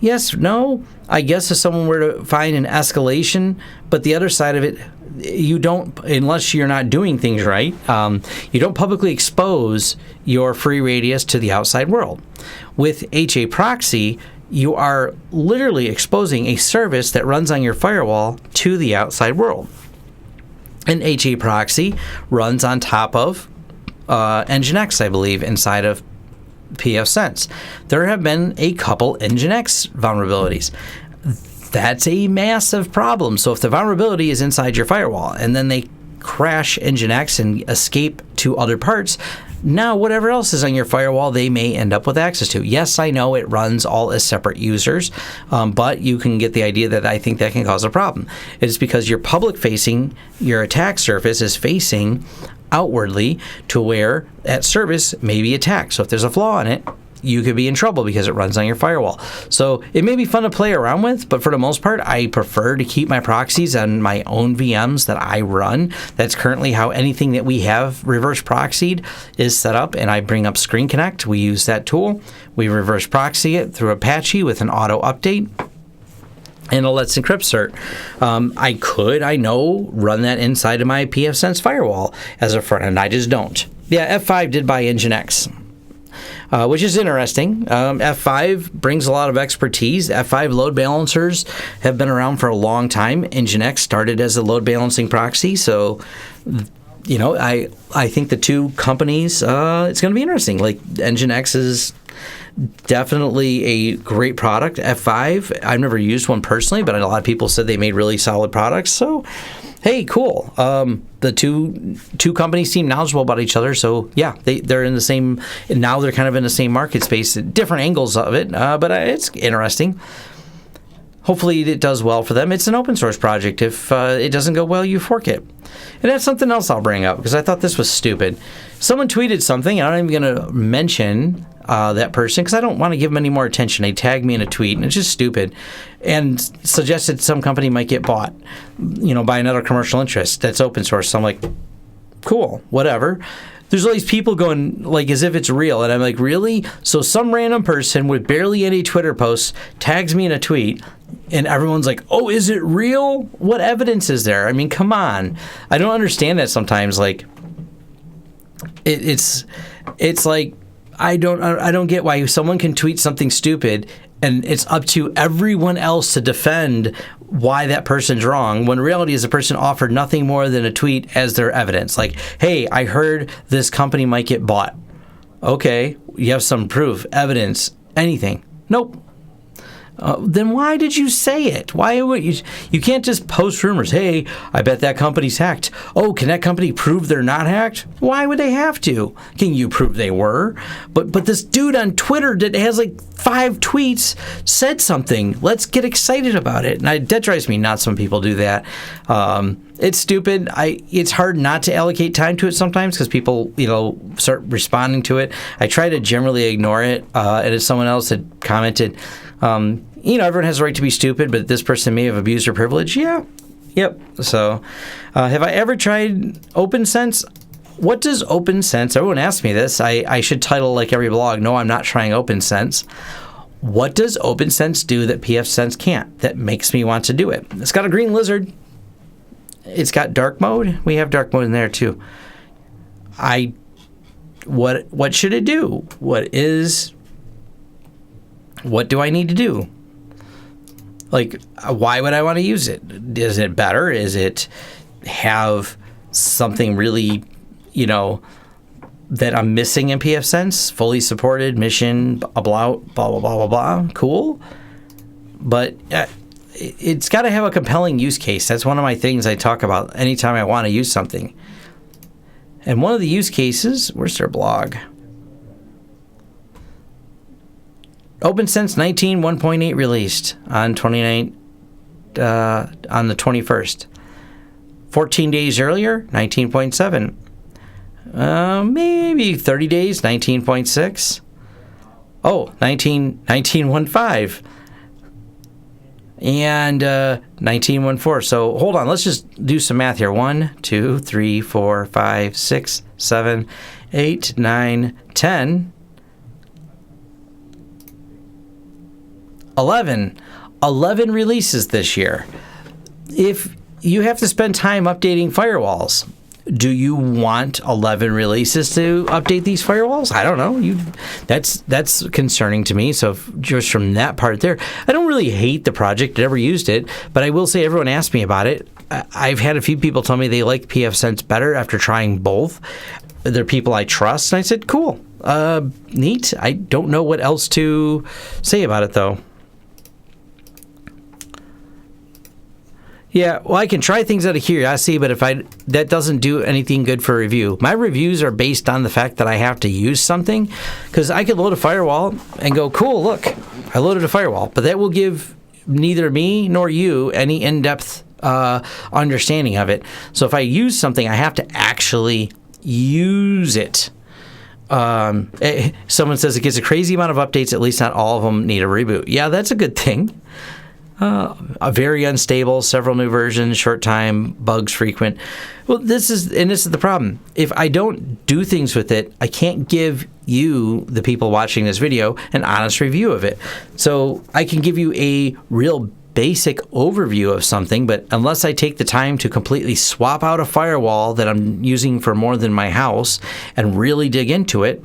Yes, no. I guess if someone were to find an escalation, but the other side of it, you don't, unless you're not doing things right, you don't publicly expose your FreeRADIUS to the outside world. With HA proxy, you are literally exposing a service that runs on your firewall to the outside world. An HA proxy runs on top of Nginx, I believe, inside of pfSense. There have been a couple Nginx vulnerabilities. That's a massive problem. So if the vulnerability is inside your firewall and then they crash Nginx and escape to other parts, now whatever else is on your firewall, they may end up with access to. Yes, I know it runs all as separate users, but you can get the idea that I think that can cause a problem. It's because your public-facing, your attack surface is facing outwardly to where that service may be attacked. So if there's a flaw in it, you could be in trouble because it runs on your firewall. So it may be fun to play around with, but for the most part, I prefer to keep my proxies on my own VMs that I run. That's currently how anything that we have reverse proxied is set up, and I bring up Screen Connect. We use that tool. We reverse proxy it through Apache with an auto update and a Let's Encrypt cert. I know, run that inside of my pfSense firewall as a front end. I just don't. Yeah, F5 did buy Nginx. Which is interesting. F5 brings a lot of expertise. F5 load balancers have been around for a long time. Nginx started as a load balancing proxy, so I think the two companies, it's going to be interesting. Like Nginx is definitely a great product. F5, I've never used one personally, but a lot of people said they made really solid products. So, hey, cool. The two companies seem knowledgeable about each other. So, yeah, they're in the same, now they're kind of in the same market space, different angles of it, but it's interesting. Hopefully it does well for them. It's an open source project. If it doesn't go well, you fork it. And that's something else I'll bring up because I thought this was stupid. Someone tweeted something, and I'm not even going to mention that person because I don't want to give them any more attention. They tagged me in a tweet, and it's just stupid, and suggested some company might get bought, by another commercial interest that's open source. So I'm like, cool, whatever. There's all these people going like as if it's real, and I'm like, really? So some random person with barely any Twitter posts tags me in a tweet, and everyone's like, oh, is it real? What evidence is there? I mean, come on. I don't understand that sometimes. Like, it's like I don't get why someone can tweet something stupid and it's up to everyone else to defend why that person's wrong, when reality is the person offered nothing more than a tweet as their evidence. Like, hey, I heard this company might get bought. Okay, you have some proof, evidence, anything. Nope. Then why did you say it? Why would you can't just post rumors. Hey, I bet that company's hacked. Oh, can that company prove they're not hacked? Why would they have to? Can you prove they were? But this dude on Twitter that has like 5 tweets said something. Let's get excited about it. And that drives me nuts when people do that. It's stupid. It's hard not to allocate time to it sometimes because people, start responding to it. I try to generally ignore it. And as someone else had commented, everyone has a right to be stupid, but this person may have abused their privilege. Yeah. Yep. So, have I ever tried OpenSense? What does OpenSense, everyone asks me this. I should title like every blog, no, I'm not trying OpenSense. What does OpenSense do that pfSense can't, that makes me want to do it? It's got a green lizard. It's got dark mode. We have dark mode in there too. What should it do? What do I need to do? Like, why would I want to use it? Is it better? Is it have something really, that I'm missing in pfSense? Fully supported, mission, blah, blah, blah, blah, blah, blah. Cool. But it's got to have a compelling use case. That's one of my things I talk about anytime I want to use something. And one of the use cases, where's their blog? OpenSense 19.1.8 released on the 21st. 14 days earlier, 19.7. Maybe 30 days, 19.6. Oh, 19.15. And 19.14. So hold on, let's just do some math here. 1, 2, 3, 4, 5, 6, 7, 8, 9, 10. 11 releases this year. If you have to spend time updating firewalls, Do you want 11 releases to update these firewalls? I don't know. That's concerning to me. So just from that part there, I don't really hate the project. I never used it, but I will say everyone asked me about it. I've had a few people tell me they like pfSense better after trying both. They're people I trust, and I said, cool, neat. I don't know what else to say about it, though. Yeah, well, I can try things out of curiosity, but that doesn't do anything good for review. My reviews are based on the fact that I have to use something, because I could load a firewall and go, cool, look, I loaded a firewall, but that will give neither me nor you any in-depth understanding of it. So if I use something, I have to actually use it. Someone says it gets a crazy amount of updates, at least not all of them need a reboot. Yeah, that's a good thing. A very unstable, several new versions, short time, bugs frequent. Well, this is the problem. If I don't do things with it, I can't give you, the people watching this video, an honest review of it. So I can give you a real basic overview of something, but unless I take the time to completely swap out a firewall that I'm using for more than my house and really dig into it,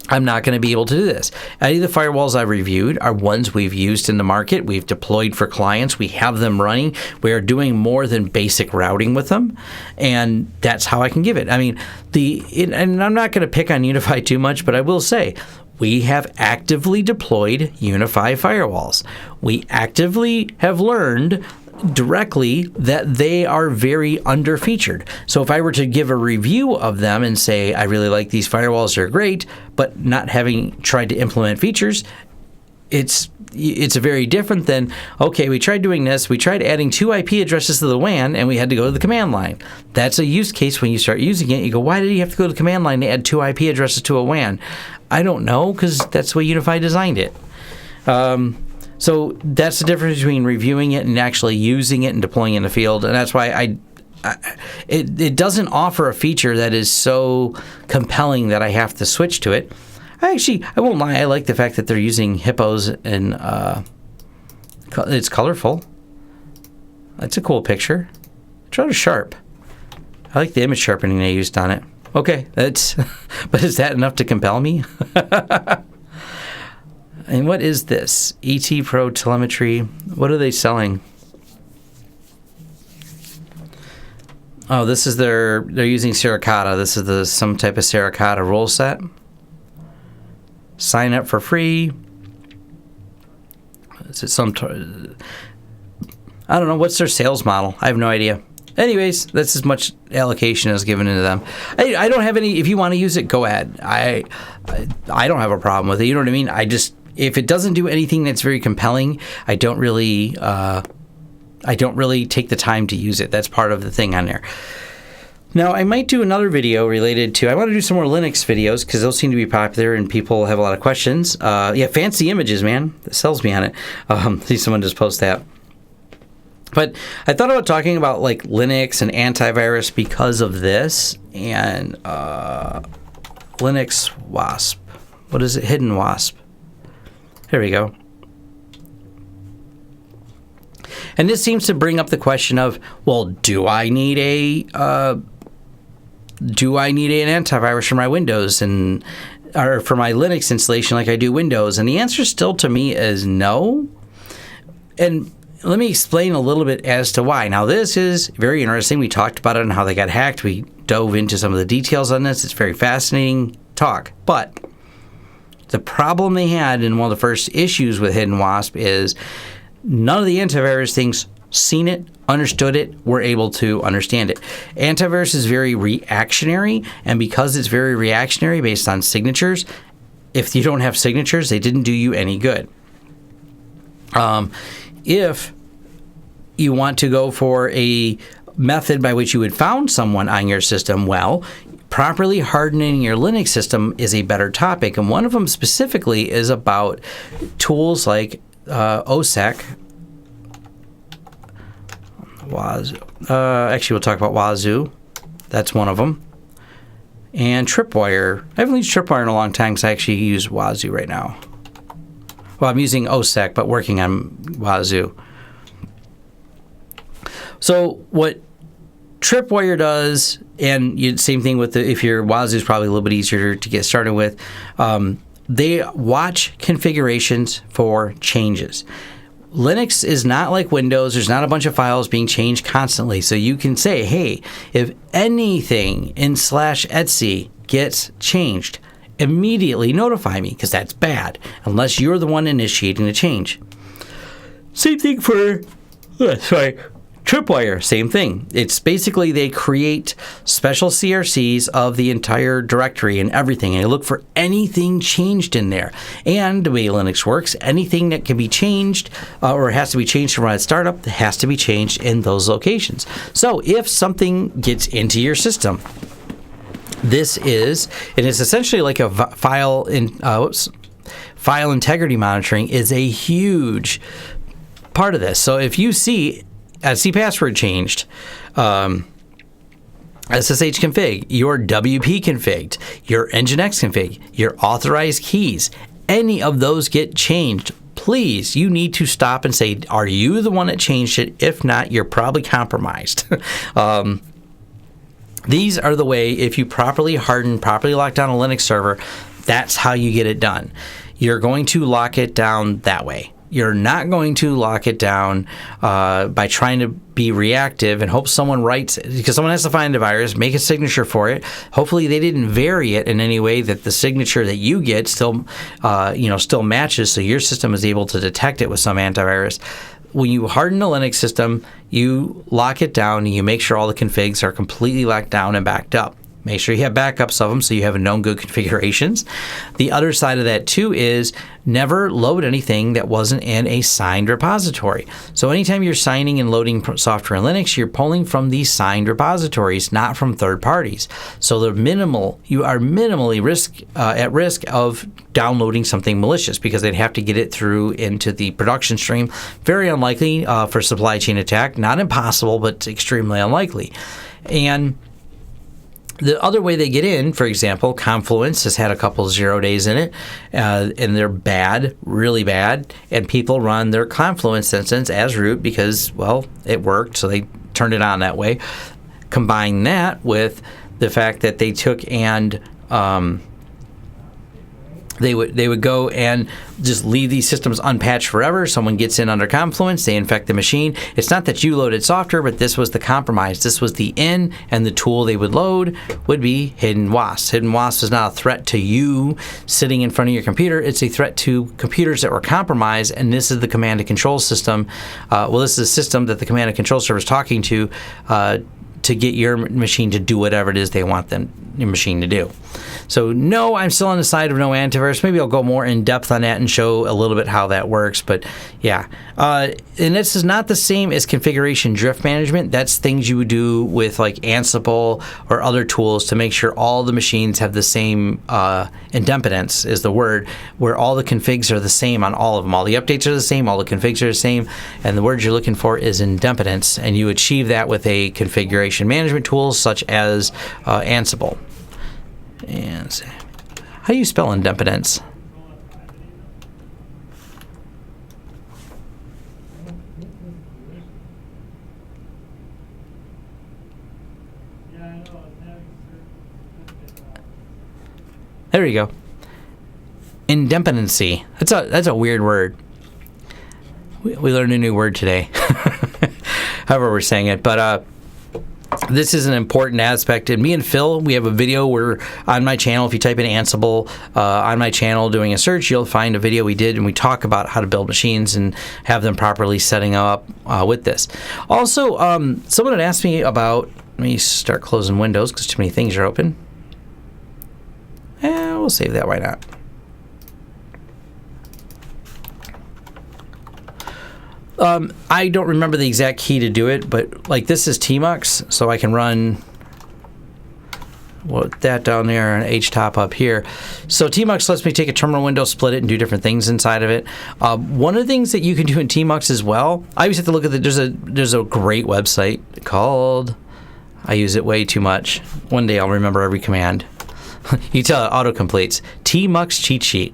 I'm not going to be able to do this. Any of the firewalls I've reviewed are ones we've used in the market. We've deployed for clients. We have them running. We are doing more than basic routing with them, and that's how I can give it. I mean, and I'm not going to pick on UniFi too much, but I will say we have actively deployed UniFi firewalls. We actively have learned directly that they are very under-featured. So if I were to give a review of them and say, I really like these firewalls, they're great, but not having tried to implement features, it's very different than, okay, we tried doing this, we tried adding 2 IP addresses to the WAN, and we had to go to the command line. That's a use case when you start using it. You go, why did you have to go to the command line to add 2 IP addresses to a WAN? I don't know, because that's the way UniFi designed it. So that's the difference between reviewing it and actually using it and deploying it in the field. And that's why it doesn't offer a feature that is so compelling that I have to switch to it. I won't lie, I like the fact that they're using hippos and it's colorful. That's a cool picture. It's rather sharp. I like the image sharpening they used on it. Okay, but is that enough to compel me? And what is this? ET Pro telemetry. What are they selling? Oh, this is they're using Suricata. This is some type of Suricata rule set. Sign up for free. Is it I don't know. What's their sales model? I have no idea. Anyways, that's as much allocation as given to them. I don't have any. If you want to use it, go ahead. I don't have a problem with it. You know what I mean? If it doesn't do anything that's very compelling, I don't really take the time to use it. That's part of the thing on there. Now, I might do another video related to, I want to do some more Linux videos because those seem to be popular and people have a lot of questions. Yeah, fancy images, man. That sells me on it. See someone just post that. But I thought about talking about like Linux and antivirus because of this and Linux WASP. What is it? Hidden WASP. Here we go. And this seems to bring up the question of, well, do I need an antivirus for my Windows or for my Linux installation like I do Windows? And the answer still to me is no. And let me explain a little bit as to why. Now, this is very interesting. We talked about it and how they got hacked. We dove into some of the details on this. It's very fascinating talk. But the problem they had in one of the first issues with Hidden WASP is none of the antivirus things seen it, understood it, were able to understand it. Antivirus is very reactionary, and because it's very reactionary based on signatures, if you don't have signatures, they didn't do you any good. If you want to go for a method by which you would found someone on your system, well, properly hardening your Linux system is a better topic, and one of them specifically is about tools like OSSEC, Wazoo. Actually, we'll talk about Wazoo. That's one of them. And Tripwire. I haven't used Tripwire in a long time because I actually use Wazoo right now. Well, I'm using OSSEC, but working on Wazoo. So what Tripwire does, and same thing with if your Wazoo is probably a little bit easier to get started with. They watch configurations for changes. Linux is not like Windows. There's not a bunch of files being changed constantly. So you can say, hey, if anything in /etc gets changed, immediately notify me, because that's bad, unless you're the one initiating the change. Same thing for, Tripwire, same thing. It's basically they create special CRCs of the entire directory and everything, and they look for anything changed in there. And the way Linux works, anything that can be changed or has to be changed from at startup has to be changed in those locations. So if something gets into your system, this is, and it's essentially like a file integrity monitoring is a huge part of this. So if you see SC password changed, SSH config, your WP config, your Nginx config, your authorized keys, any of those get changed, please, you need to stop and say, are you the one that changed it? If not, you're probably compromised. These are the way, if you properly harden, properly lock down a Linux server, that's how you get it done. You're going to lock it down that way. You're not going to lock it down by trying to be reactive and hope someone writes, because someone has to find the virus, make a signature for it. Hopefully they didn't vary it in any way that the signature that you get still matches, so your system is able to detect it with some antivirus. When you harden a Linux system, you lock it down and you make sure all the configs are completely locked down and backed up. Make sure you have backups of them so you have known good configurations. The other side of that too is never load anything that wasn't in a signed repository. So anytime you're signing and loading software in Linux, you're pulling from these signed repositories, not from third parties. So you are minimally at risk of downloading something malicious, because they'd have to get it through into the production stream. Very unlikely for supply chain attack. Not impossible, but extremely unlikely. And the other way they get in, for example, Confluence has had a couple 0 days in it, and they're bad, really bad, and people run their Confluence instance as root because, well, it worked, so they turned it on that way. Combine that with the fact that they took and they would go and just leave these systems unpatched forever. Someone gets in under Confluence, they infect the machine. It's not that you loaded software, but this was the compromise. This was the in, and the tool they would load would be Hidden Wasp. Hidden Wasp is not a threat to you sitting in front of your computer. It's a threat to computers that were compromised, and this is the command and control system. This is a system that the command and control server is talking to get your machine to do whatever it is they want your machine to do. So no, I'm still on the side of no antivirus. Maybe I'll go more in depth on that and show a little bit how that works. But yeah, and this is not the same as configuration drift management. That's things you would do with like Ansible or other tools to make sure all the machines have the same idempotence is the word, where all the configs are the same on all of them. All the updates are the same, all the configs are the same, and the word you're looking for is idempotence, and you achieve that with a configuration management tool such as Ansible. And how do you spell idempotence? There you go. Idempotency. That's a weird word. We learned a new word today. However we're saying it, but this is an important aspect. And me and Phil, we have a video where on my channel, if you type in Ansible on my channel doing a search, you'll find a video we did, and we talk about how to build machines and have them properly setting up with this. Also, someone had asked me about, let me start closing windows because too many things are open. We'll save that, why not? I don't remember the exact key to do it, but like this is Tmux, so I can run that down there and HTOP up here. So Tmux lets me take a terminal window, split it, and do different things inside of it. One of the things that you can do in Tmux as well, I always have to look at there's a great website called, I use it way too much. One day I'll remember every command. You tell it auto-completes. Tmux cheat sheet.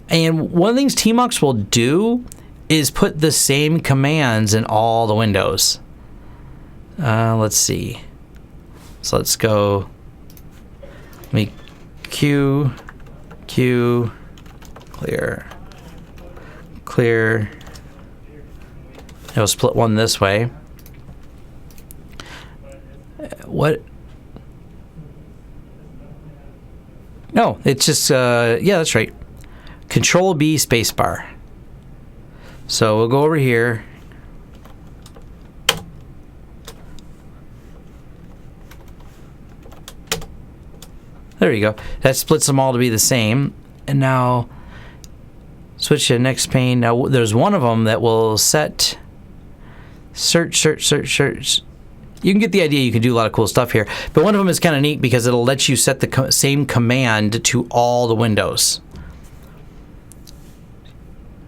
And one of the things Tmux will do is put the same commands in all the windows. Let's see. So let's go. Let me Q, clear. It'll split one this way. What? No, it's just, yeah, that's right. Control B spacebar. So we'll go over here. There you go. That splits them all to be the same. And now switch to the next pane. Now there's one of them that will set search. You can get the idea. You can do a lot of cool stuff here. But one of them is kind of neat because it'll let you set the same command to all the windows.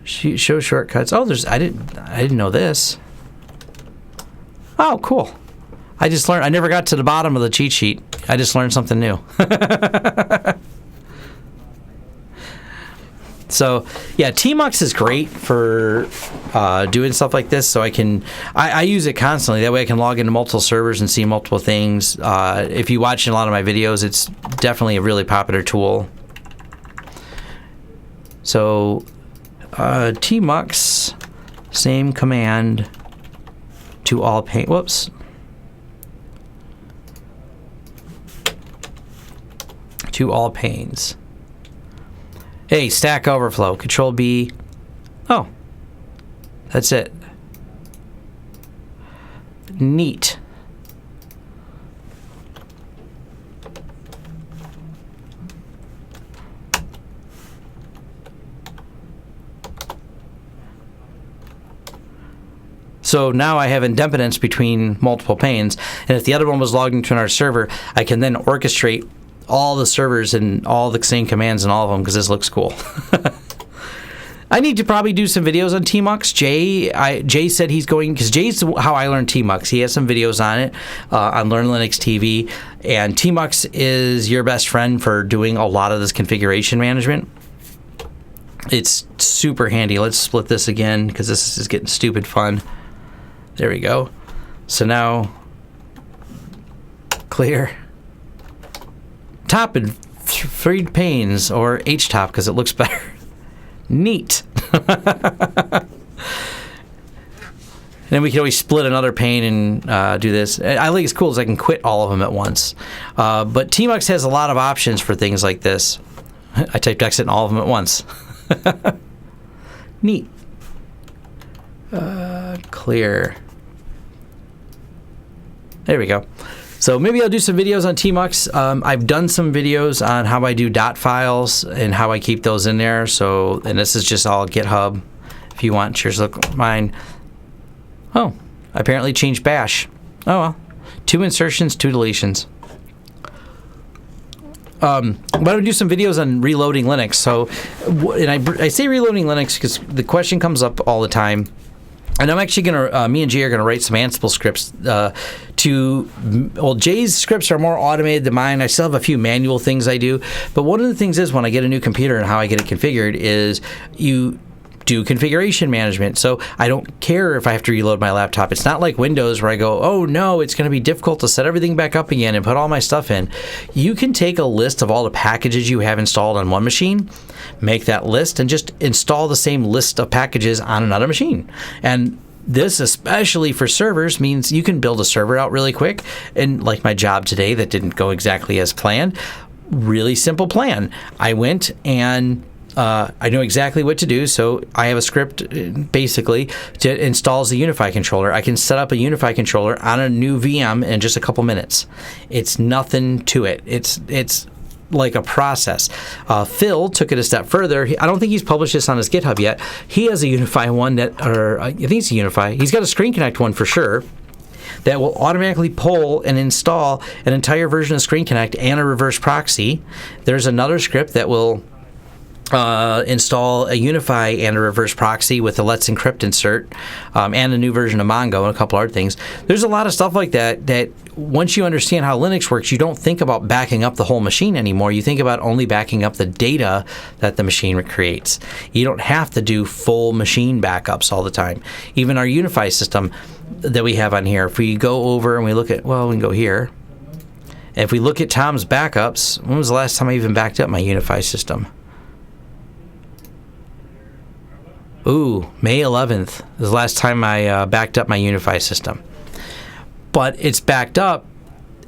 Show shortcuts. Oh, I didn't know this. Oh, cool. I just learned. I never got to the bottom of the cheat sheet. I just learned something new. So, yeah, Tmux is great for doing stuff like this. So I use it constantly. That way I can log into multiple servers and see multiple things. If you watch a lot of my videos, it's definitely a really popular tool. So, Tmux, same command to all pane. Whoops. To all panes. Hey, Stack Overflow. Control B. Oh, that's it. Neat. So now I have independence between multiple panes, and if the other one was logged into our server, I can then orchestrate all the servers and all the same commands and all of them because this looks cool. I need to probably do some videos on Tmux. Jay said he's going, because Jay's how I learned Tmux. He has some videos on it on Learn Linux TV, and Tmux is your best friend for doing a lot of this configuration management. It's super handy. Let's split this again because this is getting stupid fun. There we go. So now, clear. Top and three panes, or H-top because it looks better. Neat. And then we can always split another pane and do this. I think it's cool is I can quit all of them at once. But Tmux has a lot of options for things like this. I typed exit in all of them at once. Neat. Clear. There we go. So maybe I'll do some videos on Tmux. I've done some videos on how I do dot files and how I keep those in there. So, and this is just all GitHub. If you want, cheers, look mine. Oh, I apparently changed bash. Oh well, 2 insertions, 2 deletions. But I'll do some videos on reloading Linux. So, and I say reloading Linux because the question comes up all the time. And I'm actually gonna, me and Jay are gonna write some Ansible scripts well, Jay's scripts are more automated than mine. I still have a few manual things I do, but one of the things is when I get a new computer and how I get it configured is you do configuration management. So I don't care if I have to reload my laptop. It's not like Windows where I go, oh no, it's gonna be difficult to set everything back up again and put all my stuff in. You can take a list of all the packages you have installed on one machine, make that list, and just install the same list of packages on another machine. And this, especially for servers, means you can build a server out really quick. And like my job today that didn't go exactly as planned, really simple plan. I went and I know exactly what to do, so I have a script basically that installs the UniFi controller. I can set up a UniFi controller on a new VM in just a couple minutes. It's nothing to it. It's like a process. Phil took it a step further. I don't think he's published this on his GitHub yet. He has a UniFi one or I think it's a UniFi. He's got a Screen Connect one for sure that will automatically pull and install an entire version of Screen Connect and a reverse proxy. There's another script that will install a UniFi and a reverse proxy with a Let's Encrypt insert and a new version of Mongo and a couple other things. There's a lot of stuff like that once you understand how Linux works, you don't think about backing up the whole machine anymore. You think about only backing up the data that the machine creates. You don't have to do full machine backups all the time. Even our UniFi system that we have on here, if we go over and we look at, well, we can go here. If we look at Tom's backups, when was the last time I even backed up my UniFi system? Ooh, May 11th is the last time I backed up my UniFi system. But it's backed up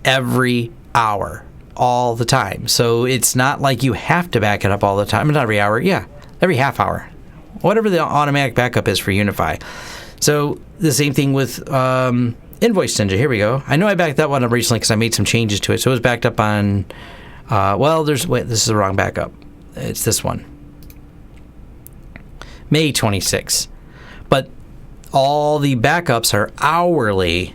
every hour, all the time. So it's not like you have to back it up all the time. Not every hour, yeah, every half hour. Whatever the automatic backup is for UniFi. So the same thing with Invoice Ninja. Here we go. I know I backed that one up recently because I made some changes to it. So it was backed up on, this is the wrong backup. It's this one. May 26. But all the backups are hourly.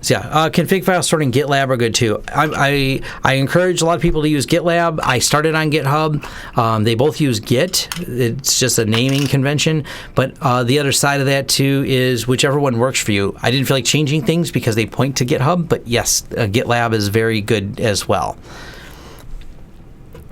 So yeah, config file sorting, GitLab are good too. I encourage a lot of people to use GitLab. I started on GitHub. They both use Git. It's just a naming convention. But the other side of that too is whichever one works for you. I didn't feel like changing things because they point to GitHub, but yes, GitLab is very good as well.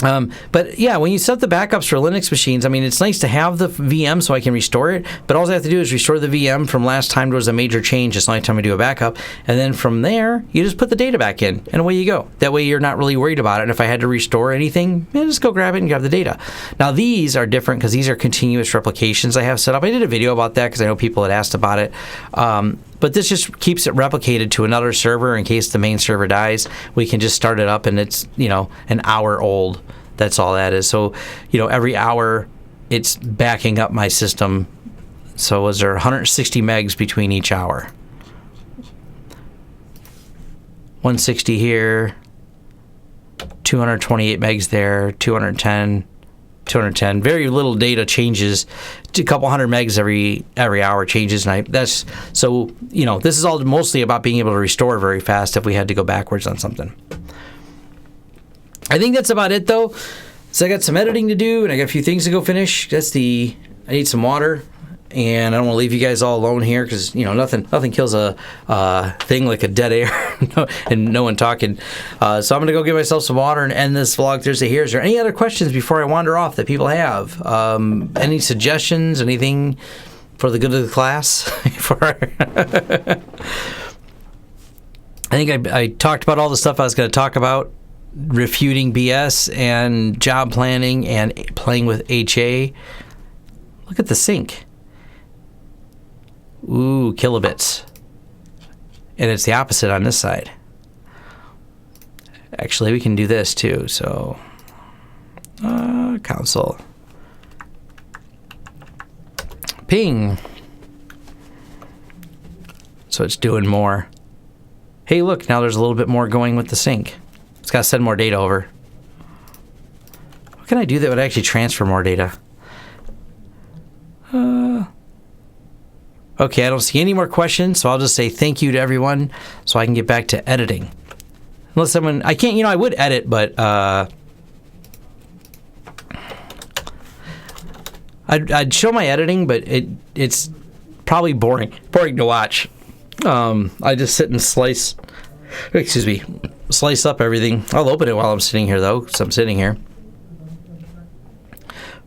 But yeah, when you set the backups for Linux machines, I mean, it's nice to have the VM so I can restore it, but all I have to do is restore the VM from last time there was a major change. It's the only time I do a backup. And then from there, you just put the data back in, and away you go. That way you're not really worried about it. And if I had to restore anything, just go grab it and grab the data. Now, these are different because these are continuous replications I have set up. I did a video about that because I know people had asked about it. But this just keeps it replicated to another server in case the main server dies. We can just start it up and it's, an hour old. That's all that is. So, every hour it's backing up my system. So was there 160 megs between each hour? 160 here, 228 megs there, 210. Very little data changes. A couple hundred megs every hour changes, and this is all mostly about being able to restore very fast if we had to go backwards on something. I think that's about it though. So I got some editing to do, and I got a few things to go finish. I need some water, and I don't want to leave you guys all alone here because nothing kills a thing like a dead air and no one talking. So I'm gonna go get myself some water and end this vlog Thursday here. Is there any other questions before I wander off that people have? Any suggestions? Anything for the good of the class? I think I talked about all the stuff I was going to talk about. Refuting BS and job planning and playing with HA. Look at the sync. Ooh, kilobits. And it's the opposite on this side. Actually, we can do this too. So, console. Ping. So it's doing more. Hey, look, now there's a little bit more going with the sync. It's got to send more data over. What can I do that would actually transfer more data? Okay, I don't see any more questions, so I'll just say thank you to everyone so I can get back to editing. Unless someone... I can't... I would edit, but... I'd show my editing, but it's probably boring to watch. I just sit and slice up everything. I'll open it while I'm sitting here, though, because I'm sitting here.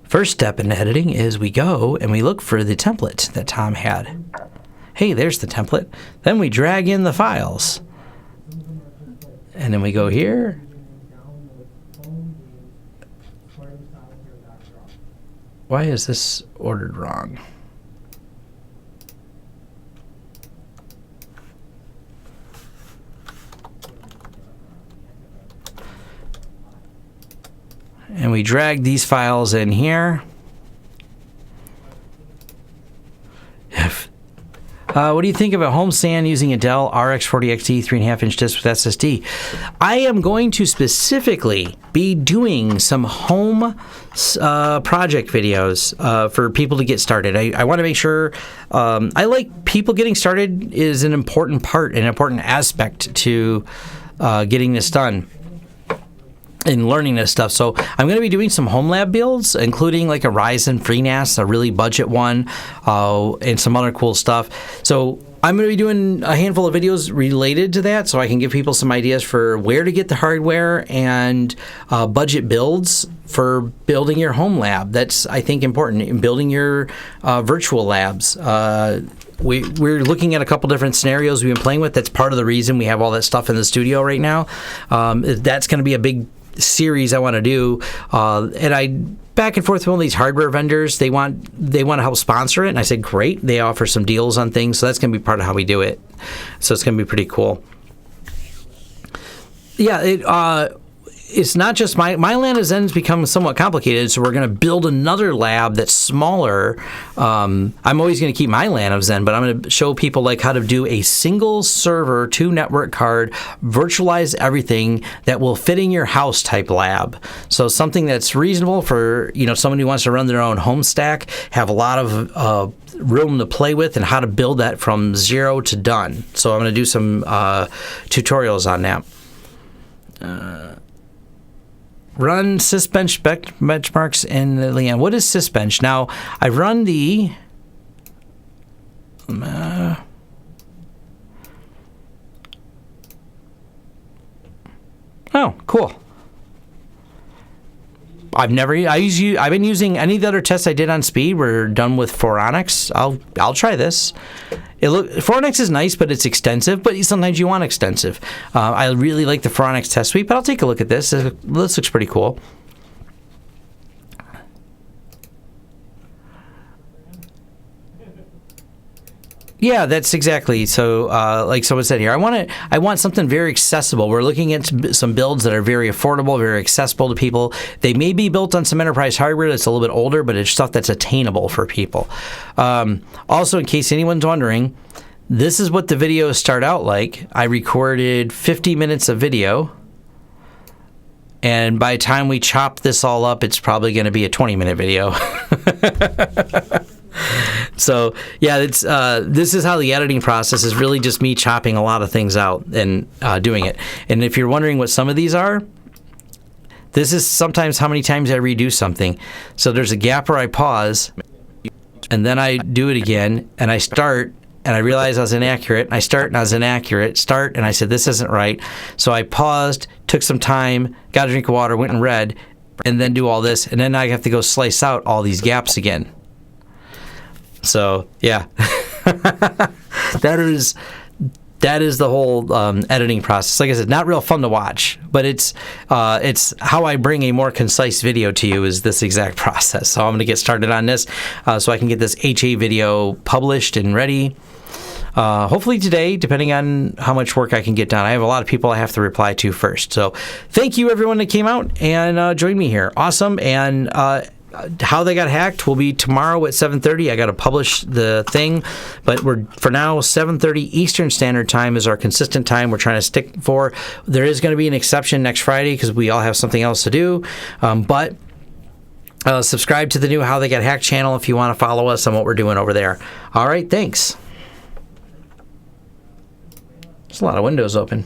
First step in editing is we go and we look for the template that Tom had. Hey, there's the template. Then we drag in the files. And then we go here. Why is this ordered wrong? And we drag these files in here. What do you think about home SAN using a Dell RX 40XT 3.5-inch disc with SSD? I am going to specifically be doing some home project videos for people to get started. I want to make sure I like people getting started is an important part, an important aspect to getting this done and learning this stuff. So I'm going to be doing some home lab builds, including like a Ryzen FreeNAS, a really budget one, and some other cool stuff. So I'm going to be doing a handful of videos related to that so I can give people some ideas for where to get the hardware and budget builds for building your home lab. That's, I think, important in building your virtual labs. we're looking at a couple different scenarios we've been playing with. That's part of the reason we have all that stuff in the studio right now. That's going to be a big series I want to do, and I back and forth with one of these hardware vendors. They want to help sponsor it, and I said great. They offer some deals on things, so that's going to be part of how we do it. So it's going to be pretty cool. Yeah, it's not just my land has then become somewhat complicated, so we're going to build another lab that's smaller. I'm always going to keep my LAN of Zen, but I'm going to show people like how to do a single server, 2 network card, virtualize everything that will fit in your house type lab. So something that's reasonable for someone who wants to run their own home stack, have a lot of room to play with, and how to build that from 0 to done. So I'm going to do some tutorials on that. Run Sysbench benchmarks in the LAN. What is Sysbench? Now, I've run the... oh, cool. I've been using any of the other tests I did on speed were done with Phoronix. I'll try this. Phoronix is nice, but it's extensive. But sometimes you want extensive. I really like the Phoronix test suite, but I'll take a look at this. This looks pretty cool. Yeah, that's exactly. So, like someone said here, I want something very accessible. We're looking at some builds that are very affordable, very accessible to people. They may be built on some enterprise hardware that's a little bit older, but it's stuff that's attainable for people. Also, in case anyone's wondering, this is what the videos start out like. I recorded 50 minutes of video, and by the time we chop this all up, it's probably going to be a 20-minute video. So yeah, this is how the editing process is, really just me chopping a lot of things out and doing it. And if you're wondering what some of these are, this is sometimes how many times I redo something. So there's a gap where I pause, and then I do it again, and I start, and I realize I was inaccurate. I start, and I was inaccurate. Start, and I said, this isn't right. So I paused, took some time, got a drink of water, went and read, and then do all this. And then I have to go slice out all these gaps again. So yeah, that is the whole editing process. Like I said, not real fun to watch, but it's how I bring a more concise video to you is this exact process. So I'm going to get started on this so I can get this HA video published and ready. Hopefully today, depending on how much work I can get done. I have a lot of people I have to reply to first. So thank you everyone that came out and joined me here. Awesome. And how they got hacked will be tomorrow at 7:30. I got to publish the thing, but for now 7:30 Eastern Standard Time is our consistent time we're trying to stick for. There is going to be an exception next Friday because we all have something else to do, but subscribe to the new How They Got Hacked channel if you want to follow us on what we're doing over there. All right, thanks. There's a lot of windows open.